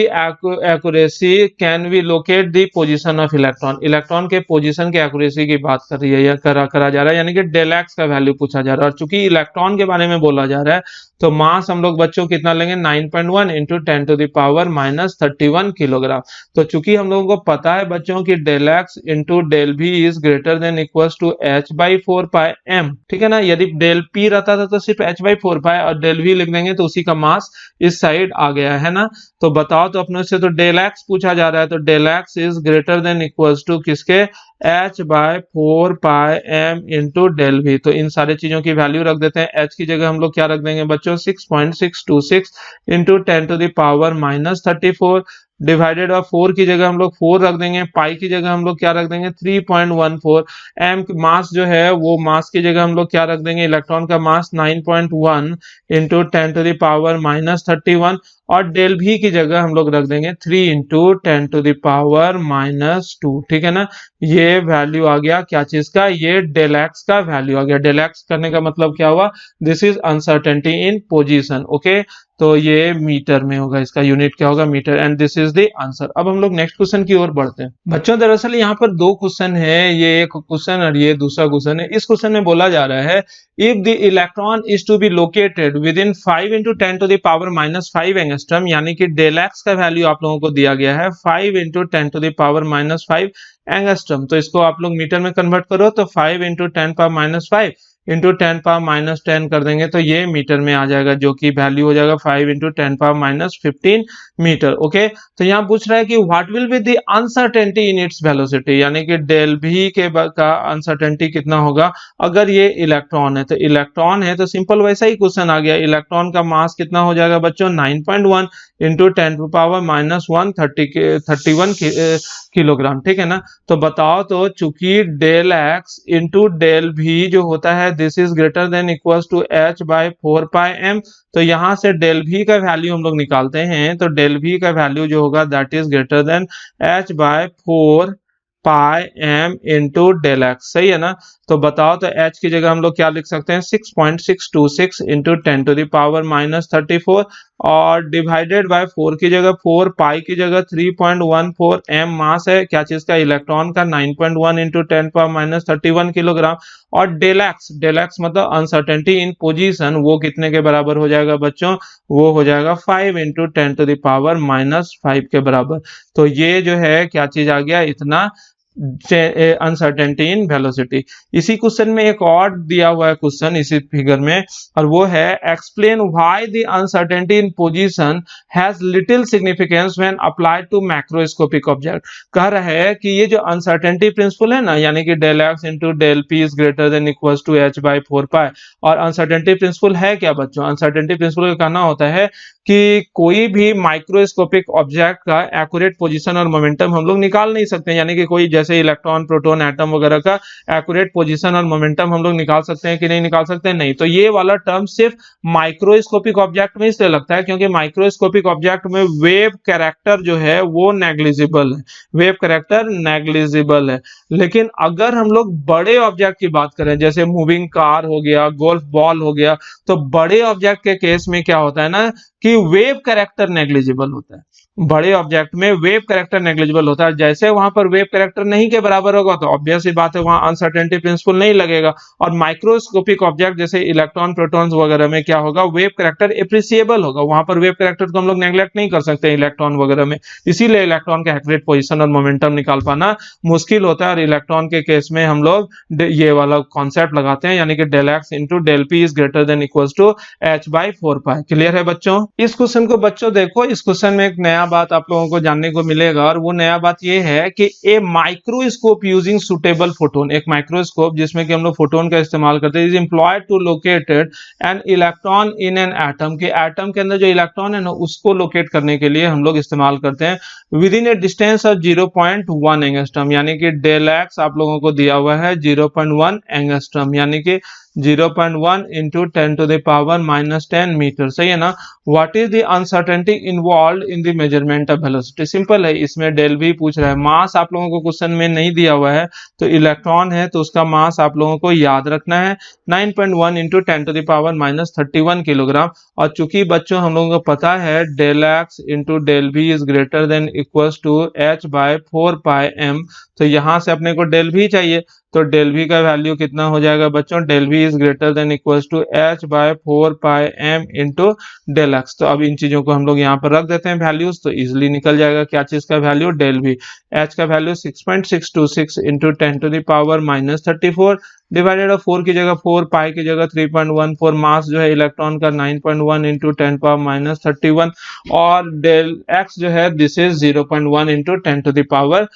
accuracy can we locate the position of electron. Electron के पोजीशन के एक्यूरेसी की बात कर रही है या करा जा रहा है, यानी कि डेल एक्स का वैल्यू पूछा जा रहा है। और चूंकि इलेक्ट्रॉन के बारे में बोला जा रहा है तो मास हम लोग बच्चों कितना लेंगे 9.1 इंटू 10⁻31 किलोग्राम। तो चूंकि हम लोगों को पता है बच्चों की डेल एक्स इंटू डेल भी is greater than equal to h/4πm, ठीक है ना। यदि डेल पी रहता था तो सिर्फ h/4π और डेल भी लिख देंगे तो उसी का मास इस साइड आ गया है ना। तो बताओ तो अपने से तो डेल एक्स पूछा जा रहा है, तो del x is greater than equal to किसके h/4πm इंटू डेल भी। तो इन सारे चीजों की वैल्यू रख देते हैं। h की जगह हम लोग क्या रख देंगे बच्चों 6.626 इंटू 10⁻34 डिवाइडेड बाय 4 की जगह हम लोग 4 रख देंगे, पाई की जगह हम लोग क्या रख देंगे 3.14। एम मास जो है वो मास की जगह हम लोग क्या रख देंगे, इलेक्ट्रॉन का मास 9.1 इंटू 10⁻31 और डेल भी की जगह हम लोग रख देंगे 3 इंटू 10⁻², ठीक है ना। ये वैल्यू आ गया क्या चीज का, ये डेल एक्स का वैल्यू आ गया। डेल एक्स करने का मतलब क्या हुआ, this is uncertainty in position, okay. तो ये मीटर में होगा, इसका यूनिट क्या होगा meter, and this is the answer. अब हम लोग नेक्स्ट क्वेश्चन की ओर बढ़ते हैं बच्चों। दरअसल यहाँ पर दो क्वेश्चन है, ये एक क्वेश्चन और ये दूसरा क्वेश्चन है। इस क्वेश्चन में बोला जा रहा है if the electron is to be located within 5 into 10⁻⁵ angstrom, यानी कि डेल एक्स का वैल्यू आप लोगों को दिया गया है 5 इंटू 10⁻⁵ एंगस्ट्रम। तो इसको आप लोग मीटर में कन्वर्ट करो तो 5 इंटू 10⁻⁵ इंटू 10⁻10 कर देंगे तो ये मीटर में आ जाएगा, जो कि वैल्यू हो जाएगा 5 इंटू 10⁻15 मीटर, ओके। तो यहाँ पूछ रहा है कि what will be the uncertainty in its velocity, यानी कि डेल भी का अनसर्टेनिटी कितना होगा अगर ये इलेक्ट्रॉन है। तो इलेक्ट्रॉन है तो सिंपल वैसा ही क्वेश्चन आ गया, इलेक्ट्रॉन का मास कितना हो जाएगा बच्चों 9.1 इंटू 10⁻⁻131 किलोग्राम, ठीक है ना। तो बताओ तो चूंकि डेल एक्स इंटू डेल भी जो होता है this is greater than equal to h/4πm, तो यहां से डेल भी का वैल्यू हम लोग निकालते हैं तो डेल भी का वैल्यू जो होगा that is greater than h/4πm into del x, सही है ना। तो बताओ तो h की जगह हम लोग क्या लिख सकते हैं 6.626 इंटू 10⁻34 और डिवाइडेड बाय 4 की जगह 4, पाई की जगह 3.14 m मास है क्या चीज का, इलेक्ट्रॉन का 9.1 इंटू 10⁻31 किलोग्राम। और डेल एक्स मतलब अनसर्टेनिटी इन पोजीशन, वो कितने के बराबर हो जाएगा बच्चों, वो हो जाएगा 5 इंटू 10⁻⁵ के बराबर। तो ये जो है क्या चीज आ गया इतना अनसर्टेनिटी इन वेलोसिटी। इसी क्वेश्चन में एक और दिया हुआ है क्वेश्चन इसी फिगर में, और वो है explain why the uncertainty in position has little significance when applied to macroscopic object. कह रहा है कि ये जो अनसर्टेनिटी प्रिंसिपल है ना, यानी कि del x into del p is greater than equal to h/4π, और अनसर्टेनिटी प्रिंसिपल है क्या बच्चों, अनसर्टेनिटी प्रिंसिपल का कहना होता है कि कोई भी माइक्रोस्कोपिक ऑब्जेक्ट का एक्यूरेट पोजीशन और मोमेंटम हम लोग निकाल नहीं सकते, यानी कि कोई जैसे इलेक्ट्रॉन प्रोटॉन एटम वगैरह का एक्यूरेट पोजीशन और मोमेंटम हम लोग निकाल सकते हैं कि नहीं निकाल सकते हैं, नहीं। तो ये वाला टर्म सिर्फ माइक्रोस्कोपिक ऑब्जेक्ट में इसलिए लगता है क्योंकि माइक्रोस्कोपिक ऑब्जेक्ट में वेव कैरेक्टर जो है वो नेग्लिजिबल है, वेव कैरेक्टर नेग्लिजिबल है। लेकिन अगर हम लोग बड़े ऑब्जेक्ट की बात करें जैसे मूविंग कार हो गया, गोल्फ बॉल हो गया, तो बड़े ऑब्जेक्ट के केस में क्या होता है ना कि वेव कैरेक्टर नेग्लिजिबल होता है। बड़े ऑब्जेक्ट में वेव कैरेक्टर नेग्लिजिबल होता है, जैसे वहां पर वेव कैरेक्टर नहीं के बराबर होगा तो ऑब्वियस सी बात है वहां अनसर्टेनिटी प्रिंसिपल नहीं लगेगा। और माइक्रोस्कोपिक ऑब्जेक्ट जैसे इलेक्ट्रॉन प्रोटॉन्स वगैरह में क्या होगा, वेव कैरेक्टर एप्रिसिएबल होगा, वहां पर वेव कैरेक्टर को हम लोग नेग्लेक्ट नहीं कर सकते इलेक्ट्रॉन वगैरह में। इसीलिए इलेक्ट्रॉन का एक्यूरेट पोजीशन और मोमेंटम निकाल पाना मुश्किल होता है, और इलेक्ट्रॉन के केस में हम लोग ये वाला कॉन्सेप्ट लगाते हैं, यानी कि del x into del p is greater than equal to h/4π। Clear है बच्चों। इस क्वेश्चन को बच्चों देखो, इस क्वेश्चन में एक नया बात आप लोगों को जानने को मिलेगा, और वो नया बात ये है कि a microscope using suitable photon, एक माइक्रोस्कोप जिसमें कि हम लोग फोटोन का इस्तेमाल करते हैं, is employed to located an electron in an atom, के एटम के अंदर जो इलेक्ट्रॉन है ना उसको लोकेट करने के लिए हम लोग इस्तेमाल करते हैं with in A distance of 0.1 angstrom, यानी कि डेल एक्स आप लोगों को दिया हुआ है 0.1 एंगस्ट्रम, यानी कि 0.1 इंटू 10⁻⁻10 मीटर, सही है ना। What is the uncertainty involve in the measurement of velocity, simple है, इसमें डेल भी पूछ रहा है। मास आप लोगों को क्वेश्चन में नहीं दिया हुआ है, तो इलेक्ट्रॉन है तो उसका मास आप लोगों को याद रखना है 9.1 इंटू 10⁻⁻31 किलोग्राम। और चूंकि बच्चों हम लोगों को पता है डेल एक्स इंटू डेल भी is greater than equals to h by 4πm, तो यहाँ से अपने को डेल भी चाहिए, तो डेल भी का वैल्यू कितना हो जाएगा बच्चों, डेल भी is greater than equals to h by 4πm into del x. तो अब इन चीजों को हम लोग यहाँ पर रख देते हैं वैल्यूज, तो इजिली निकल जाएगा क्या चीज का वैल्यू, डेल भी। h का वैल्यू 6.626 इंटू 10⁻⁻34 डिवाइडेड ऑफ 4 की जगह 4, पाई की जगह 3.14, मास जो है इलेक्ट्रॉन का 9.1 इंटू 10⁻31, और डेल एक्स जो है दिस इज 0.1 इंटू 10⁻⁻10,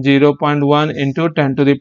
0.1 इंटू 10⁻⁻10।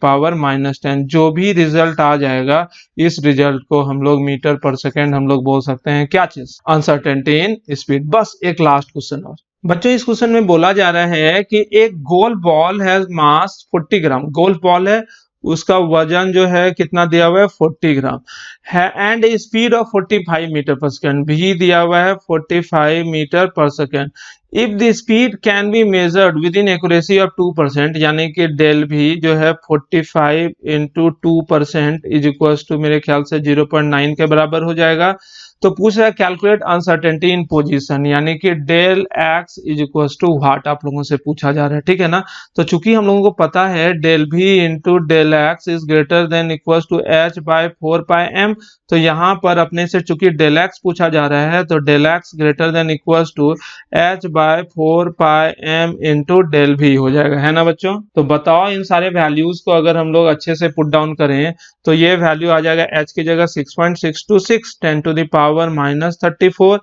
जो भी रिजल्ट आ जाएगा इस रिजल्ट को हम लोग मीटर पर सेकेंड हम लोग बोल सकते हैं क्या चीज, अनसर्टेनिटी इन स्पीड। बस एक लास्ट क्वेश्चन और बच्चों, इस क्वेश्चन में बोला जा रहा है कि एक गोल बॉल है मास 40 ग्राम, गोल बॉल है उसका वजन जो है कितना दिया हुआ है 40 ग्राम है, and speed of 45 metre per second भी दिया हुआ है 45 metre per second. If the speed can be measured with in accuracy of 2%, यानी कि डेल भी जो है 45 इंटू 2% इज इक्वल्स टू मेरे ख्याल से 0.9 के बराबर हो जाएगा। तो पूछ रहा है कैलकुलेट अनसर्टेनिटी इन पोजीशन, यानी कि del x is equals to what आप लोगों से पूछा जा रहा है, ठीक है ना। तो चूंकि हम लोगों को पता है del v into del x is greater than equals to h by 4πm, तो यहाँ पर अपने से चूंकि डेल एक्स पूछा जा रहा है तो del x greater than equals to h by 4πm into del v हो जाएगा, है ना बच्चों। तो बताओ इन सारे वैल्यूज को अगर हम लोग अच्छे से पुट डाउन करें तो ये वैल्यू आ जाएगा h की जगह 6.626 10⁻⁻34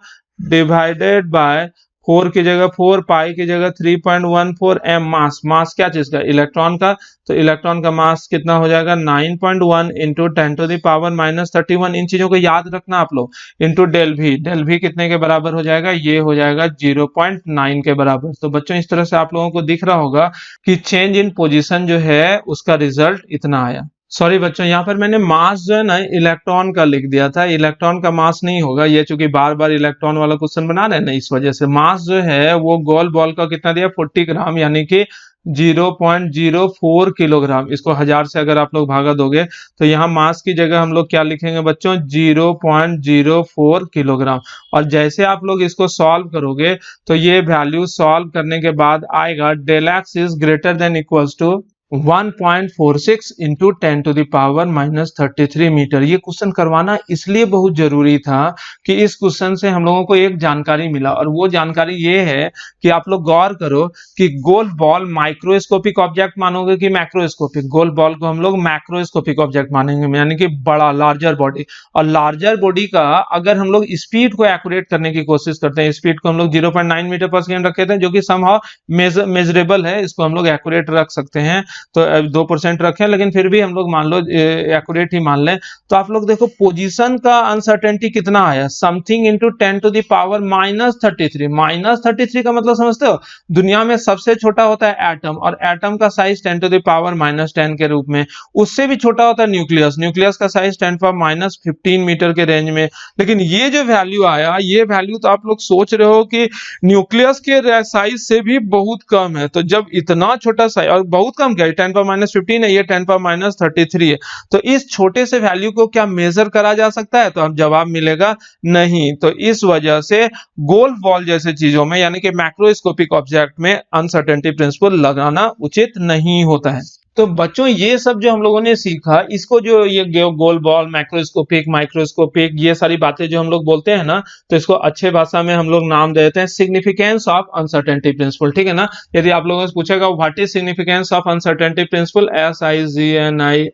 डिवाइडेड बाय 4 की जगह 4, पाई की जगह 3.14 m, मास क्या चीज का, इलेक्ट्रॉन का, तो इलेक्ट्रॉन का मास कितना हो जाएगा 9.1 इंटू 10⁻⁻31। इन चीजों को याद रखना आप लोग, इंटू डेल भी कितने के बराबर हो जाएगा, ये हो जाएगा 0.9 के बराबर। तो बच्चों इस तरह से आप लोगों को दिख रहा होगा कि चेंज इन पोजिशन जो है उसका रिजल्ट इतना आया। सॉरी बच्चों, यहाँ पर मैंने मास जो है ना इलेक्ट्रॉन का लिख दिया था, इलेक्ट्रॉन का मास नहीं होगा ये, चूंकि बार बार इलेक्ट्रॉन वाला क्वेश्चन बना रहे हैं ना, इस वजह से मास जो है वो गोल बॉल का कितना दिया 40 ग्राम, यानी कि 0.04 किलोग्राम। इसको 1000 से अगर आप लोग भागा दोगे तो यहाँ मास की जगह हम लोग क्या लिखेंगे बच्चों 0.04 किलोग्राम। और जैसे आप लोग इसको सॉल्व करोगे तो ये वैल्यू सॉल्व करने के बाद आएगा del x is greater than equals to 1.46 into 10⁻⁻33 meter. ये क्वेश्चन करवाना इसलिए बहुत जरूरी था कि इस क्वेश्चन से हम लोगों को एक जानकारी मिला, और वो जानकारी ये है कि आप लोग गौर करो कि गोल बॉल माइक्रोस्कोपिक ऑब्जेक्ट मानोगे कि मैक्रोस्कोपिक, गोल बॉल को हम लोग मैक्रोस्कोपिक ऑब्जेक्ट मानेंगे, यानी कि बड़ा लार्जर बॉडी। और लार्जर बॉडी का अगर हम लोग स्पीड को एक्यूरेट करने की कोशिश करते हैं, स्पीड को हम लोग 0.9 मीटर पर सेकेंड रखे थे जो कि समहाउ मेजरेबल है, इसको हम लोग एक्यूरेट रख सकते हैं, तो 2% रखें लेकिन फिर भी हम लोग मान लो एक्यूरेट ही मान लें। तो आप लोग देखो पोजीशन का अनसर्टेनिटी कितना आया, समथिंग इंटू 10⁻⁻33। -33 का मतलब समझते हो, दुनिया में सबसे छोटा होता है एटम, और एटम का साइज 10⁻⁻10 के रूप में, उससे भी छोटा होता है न्यूक्लियस, न्यूक्लियस का साइज 10⁻⁻15 मीटर के रेंज में। लेकिन ये जो वैल्यू आया, ये वैल्यू तो आप लोग सोच रहे हो कि न्यूक्लियस के साइज से भी बहुत कम है। तो जब इतना छोटा साइज, और बहुत कम क्या 10⁻⁻15 है, ये 10⁻⁻33 है, तो इस छोटे से वैल्यू को क्या मेजर करा जा सकता है, तो अब जवाब मिलेगा नहीं। तो इस वजह से गोल बॉल जैसे चीजों में, यानी कि मैक्रोस्कोपिक ऑब्जेक्ट में अनसर्टेनिटी प्रिंसिपल लगाना उचित नहीं होता है। तो बच्चों ये सब जो हम लोगों ने सीखा, इसको जो ये गोल बॉल, मैक्रोस्कोपिक, माइक्रोस्कोपिक, ये सारी बातें जो हम लोग बोलते हैं ना, तो इसको अच्छे भाषा में हम लोग नाम देते हैं सिग्निफिकेंस ऑफ अनसर्टेनिटी प्रिंसिपल, ठीक है ना। यदि आप लोगों से पूछेगा what is significance of uncertainty principle, SIGNIFICANCE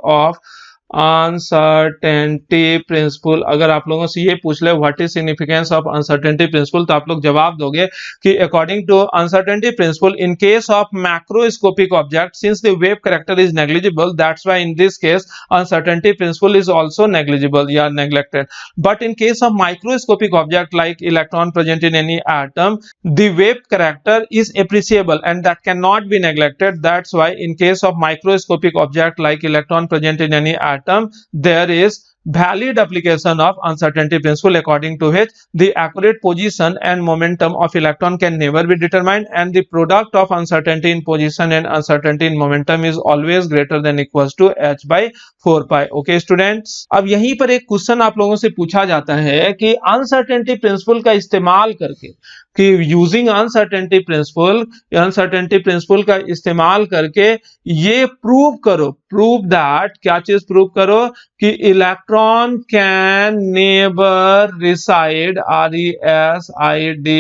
of uncertainty principle. अगर आप लोगों से ये पूछ ले what is significance of uncertainty principle, तो आप लोग जवाब दोगे कि according to uncertainty principle in case of macroscopic object since the wave character is negligible that's why in this case uncertainty principle is also negligible या neglected, but in case of microscopic object like electron present in any atom the wave character is appreciable and that cannot be neglected. That's why in case of microscopic object like electron present in any atom, there is valid application of uncertainty principle according to which the accurate position and momentum of electron can never be determined and the product of uncertainty in position and uncertainty in momentum is always greater than equals to h by 4 pi. Okay students, अब यहीं पर एक question आप लोगों से पूछा जाता है कि अनसर्टेनिटी प्रिंसिपल का इस्तेमाल करके, कि यूजिंग अनसर्टेनिटी प्रिंसिपल का इस्तेमाल करके ये प्रूव करो, प्रूव दैट, क्या चीज प्रूव करो कि electron can never reside RESIDA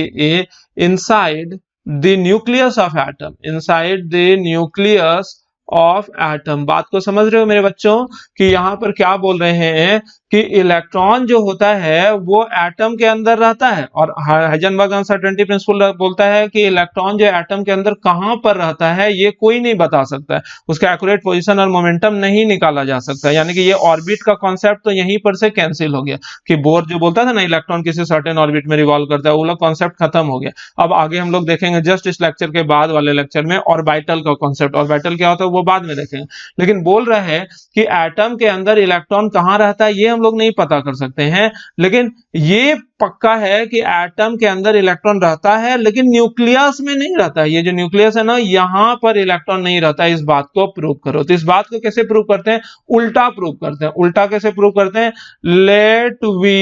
inside the nucleus of atom, inside the nucleus of atom. बात को समझ रहे हो मेरे बच्चों कि यहां पर क्या बोल रहे हैं कि इलेक्ट्रॉन जो होता है वो एटम के अंदर रहता है, और हाइजेनबर्ग अनसर्टेनिटी प्रिंसिपल बोलता है कि इलेक्ट्रॉन जो एटम के अंदर कहां पर रहता है ये कोई नहीं बता सकता है, उसका एक्यूरेट पोजीशन और मोमेंटम नहीं निकाला जा सकता। यानी कि ये ऑर्बिट का कॉन्सेप्ट तो यहीं पर से कैंसिल हो गया कि बोर जो बोलता था ना इलेक्ट्रॉन किसी सर्टेन ऑर्बिट में रिवॉल्व करता है, वो वाला कॉन्सेप्ट खत्म हो गया। अब आगे हम लोग देखेंगे जस्ट इस लेक्चर के बाद वाले लेक्चर में ऑर्बिटल का कॉन्सेप्ट, ऑर्बिटल क्या होता है वो बाद में देखेंगे। लेकिन बोल रहा है कि एटम के अंदर इलेक्ट्रॉन कहां रहता है ये हम लोग नहीं पता कर सकते हैं, लेकिन ये पक्का है कि एटम के अंदर इलेक्ट्रॉन रहता है लेकिन न्यूक्लियस में नहीं रहता है। ये जो न्यूक्लियस है ना यहां पर इलेक्ट्रॉन नहीं रहता है, इस बात को प्रूव करो। तो इस बात को कैसे प्रूव करते हैं? उल्टा प्रूव करते हैं। उल्टा कैसे प्रूव करते हैं? लेट वी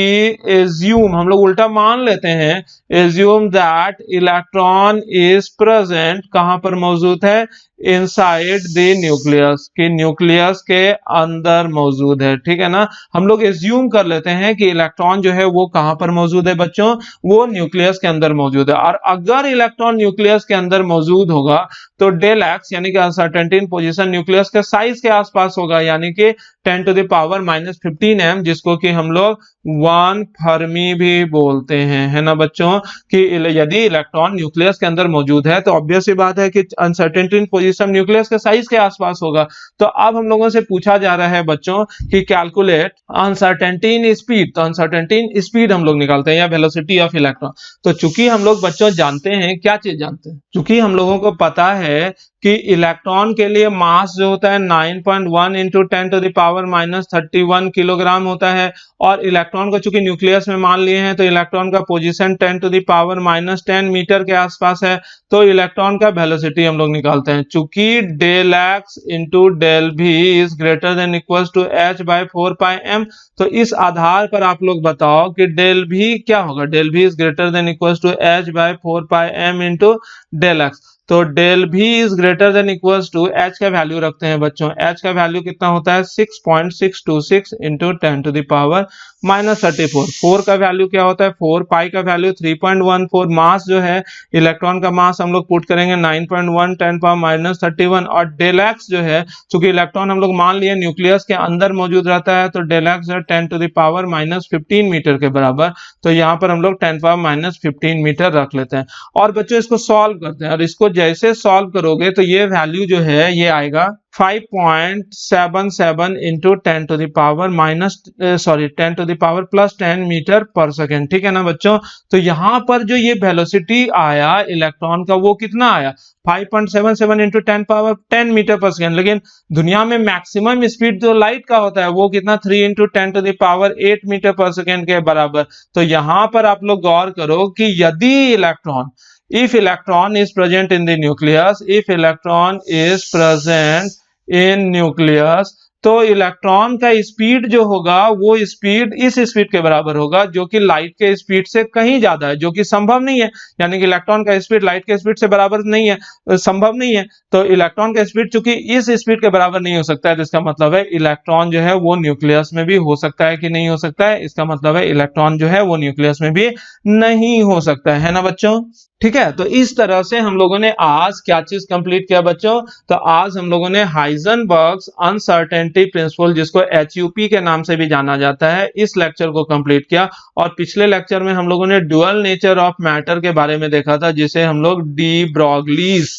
एज्यूम, हम लोग उल्टा मान लेते हैं, assume that electron is present, कहां पर मौजूद है? इनसाइड द न्यूक्लियस, कि न्यूक्लियस के अंदर मौजूद है। ठीक है ना, हम लोग एज्यूम कर लेते हैं कि इलेक्ट्रॉन जो है वो कहां पर मौजूद है बच्चों? वो न्यूक्लियस के अंदर मौजूद है। और अगर इलेक्ट्रॉन न्यूक्लियस के अंदर मौजूद होगा तो डेल एक्स यानी कि अनसर्टेनिटी इन पोजीशन न्यूक्लियस के साइज के आसपास होगा, यानी कि 10 to the power -15 m, जिसको कि हम लोग 1 फर्मी भी बोलते हैं, है ना बच्चों, कि यदि इलेक्ट्रॉन न्यूक्लियस के अंदर मौजूद है तो ऑब्वियस सी बात है कि अनसर्टेनिटी इन पोजीशन न्यूक्लियस के साइज के आसपास होगा। तो अब हम लोगों से पूछा जा रहा है बच्चों कि कैलकुलेट अनसर्टेनिटी इन स्पीड, तो अनसर्टेनिटी इन स्पीड हम लोग निकालते हैं या वेलोसिटी ऑफ इलेक्ट्रॉन। तो चूंकि हम लोग बच्चों जानते हैं, क्या चीज जानते हैं? चूंकि हम लोगों को पता है कि इलेक्ट्रॉन के लिए मास जो होता है 9.1 × 10 to the power -31 किलोग्राम होता है, और इलेक्ट्रॉन को चूंकि न्यूक्लियस में मान लिए हैं तो इलेक्ट्रॉन का position 10 to the power -10 meter के आसपास है। तो इलेक्ट्रॉन का वेलोसिटी हम लोग निकालते हैं, चूंकि डेल एक्स इंटू डेल भी is greater than equals to h by 4 pi m। तो इस आधार पर आप लोग बताओ कि डेल भी क्या होगा? डेल भी is greater than equals to h by 4 pi m into del x. तो डेल भी is greater than equals to h का वैल्यू रखते हैं बच्चों, h का वैल्यू कितना होता है? 6.626 इंटू 10 to the power -34। 4 का वैल्यू क्या होता है? 4 पाई का वैल्यू 3.14। मास जो है इलेक्ट्रॉन का मास हम लोग पुट करेंगे 9.1 10 पावर -31, और डेल एक्स जो है चूंकि इलेक्ट्रॉन हम लोग मान लिए न्यूक्लियस के अंदर मौजूद रहता है तो डेल एक्स जो 10 to the power -15 मीटर के बराबर। तो यहाँ पर हम लोग 10 पावर -15 मीटर रख लेते हैं। और बच्चों इसको सॉल्व करते हैं, और इसको जैसे सॉल्व करोगे तो ये वैल्यू जो है ये आएगा 5.77 into 10 to the power +10 meter per second. ठीक है ना बच्चों, तो यहां पर जो ये वेलोसिटी आया इलेक्ट्रॉन का वो कितना आया? 5.77 इंटू 10 मीटर पर सेकेंड। लेकिन दुनिया में मैक्सिमम स्पीड जो लाइट का होता है वो कितना? 3 × 10 to the power 8 metre per second के बराबर। तो यहां पर आप लोग गौर करो कि यदि electron, if electron is present in the nucleus, if electron is present in nucleus, तो इलेक्ट्रॉन का स्पीड जो होगा वो स्पीड इस स्पीड के बराबर होगा जो कि लाइट के स्पीड से कहीं ज्यादा है, जो कि संभव नहीं है। यानी कि इलेक्ट्रॉन का स्पीड लाइट के स्पीड से बराबर नहीं है, संभव नहीं है। तो इलेक्ट्रॉन का स्पीड चूंकि इस स्पीड के बराबर नहीं हो सकता है, तो इसका मतलब है इलेक्ट्रॉन जो है वो न्यूक्लियस में भी हो सकता है कि नहीं हो सकता है? इसका मतलब है इलेक्ट्रॉन जो है वो न्यूक्लियस में भी नहीं हो सकता है ना बच्चों। ठीक है, तो इस तरह से हम लोगों ने आज क्या चीज कंप्लीट किया बच्चों? तो आज हम लोगों ने हाइजेनबर्ग्स अनसर्टेनिटी अनसर्टेनिटी प्रिंसिपल, जिसको HUP के नाम से भी जाना जाता है, इस लेक्चर को कंप्लीट किया। और पिछले लेक्चर में हम लोगों ने ड्यूअल नेचर ऑफ मैटर के बारे में देखा था, जिसे हम लोग डी ब्रॉगलीज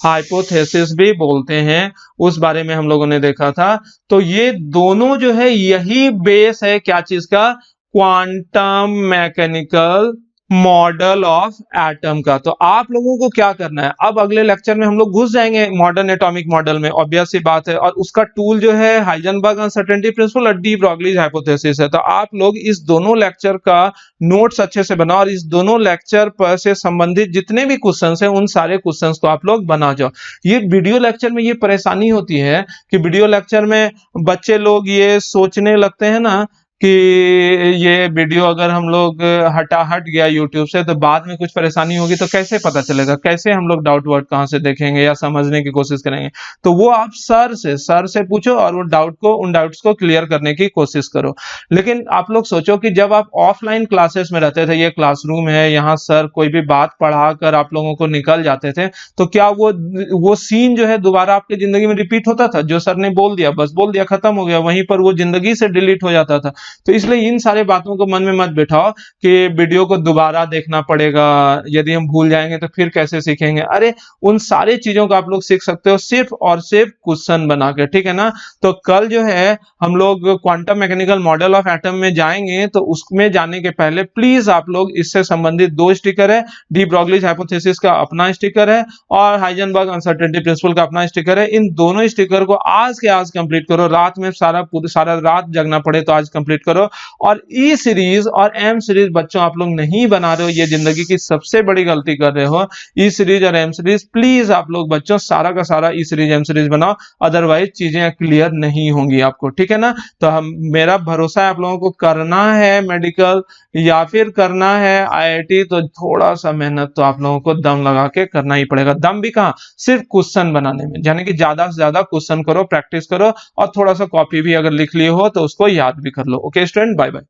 हाइपोथेसिस भी बोलते हैं, उस बारे में हम लोगों ने देखा था। तो ये दोनों जो है यही बेस है क्या चीज का, quantum mechanical model of atom का। तो आप लोगों को क्या करना है, अब अगले लेक्चर में हम लोग घुस जाएंगे मॉडर्न एटॉमिक मॉडल में, ऑब्वियस सी बात है, और उसका टूल जो है हाइजेनबर्ग अनसर्टेनिटी प्रिंसिपल और डी ब्रॉगलीज हाइपोथेसिस है। तो आप लोग इस दोनों लेक्चर का नोट्स अच्छे से बनाओ और इस दोनों लेक्चर पर से संबंधित जितने भी क्वेश्चंस हैं उन सारे क्वेश्चंस को आप लोग बना जाओ। ये वीडियो लेक्चर में ये परेशानी होती है कि वीडियो लेक्चर में बच्चे लोग ये सोचने लगते हैं ना कि ये वीडियो अगर हम लोग हट गया यूट्यूब से तो बाद में कुछ परेशानी होगी तो कैसे पता चलेगा, कैसे हम लोग डाउट वर्ड कहाँ से देखेंगे या समझने की कोशिश करेंगे। तो वो आप सर से पूछो और वो उन डाउट्स को क्लियर करने की कोशिश करो। लेकिन आप लोग सोचो कि जब आप ऑफलाइन क्लासेस में रहते थे, ये क्लासरूम है, यहाँ सर कोई भी बात पढ़ा कर आप लोगों को निकल जाते थे, तो क्या वो सीन जो है दोबारा आपकी जिंदगी में रिपीट होता था? जो सर ने बोल दिया बस बोल दिया, खत्म हो गया, वहीं पर वो जिंदगी से डिलीट हो जाता था। तो इसलिए इन सारे बातों को मन में मत बैठाओ कि वीडियो को दोबारा देखना पड़ेगा, यदि हम भूल जाएंगे तो फिर कैसे सीखेंगे। अरे उन सारी चीजों को आप लोग सीख सकते हो सिर्फ और सिर्फ क्वेश्चन बना के, ठीक है ना। तो कल जो है हम लोग quantum mechanical model of atom में जाएंगे, तो उसमें जाने के पहले प्लीज आप लोग इससे संबंधित 2 स्टिकर है, डी ब्रॉगलीज हाइपोथेसिस का अपना स्टिकर है और हाइजेनबर्ग अनसर्टेनिटी प्रिंसिपल का अपना स्टिकर है। इन दोनों स्टिकर को आज के आज कंप्लीट करो, रात में सारा रात जगना पड़े तो आज कंप्लीट करो। और ई सीरीज और एम सीरीज बच्चों आप लोग नहीं बना रहे हो, ये जिंदगी की सबसे बड़ी गलती कर रहे हो। ई सीरीज और एम सीरीज प्लीज आप लोग बच्चों सारा का सारा ई सीरीज एम सीरीज बनाओ, अदरवाइज चीजें क्लियर नहीं होंगी आपको, ठीक है ना। तो मेरा भरोसा है आप लोगों को करना है मेडिकल या फिर करना है IIT, तो थोड़ा सा मेहनत तो आप लोगों को दम लगा के करना ही पड़ेगा। दम भी कहाँ, सिर्फ क्वेश्चन बनाने में, यानी कि ज्यादा से ज्यादा क्वेश्चन करो, प्रैक्टिस करो और थोड़ा सा कॉपी भी अगर लिख लिए हो तो उसको याद भी कर लो। Okay student, bye bye.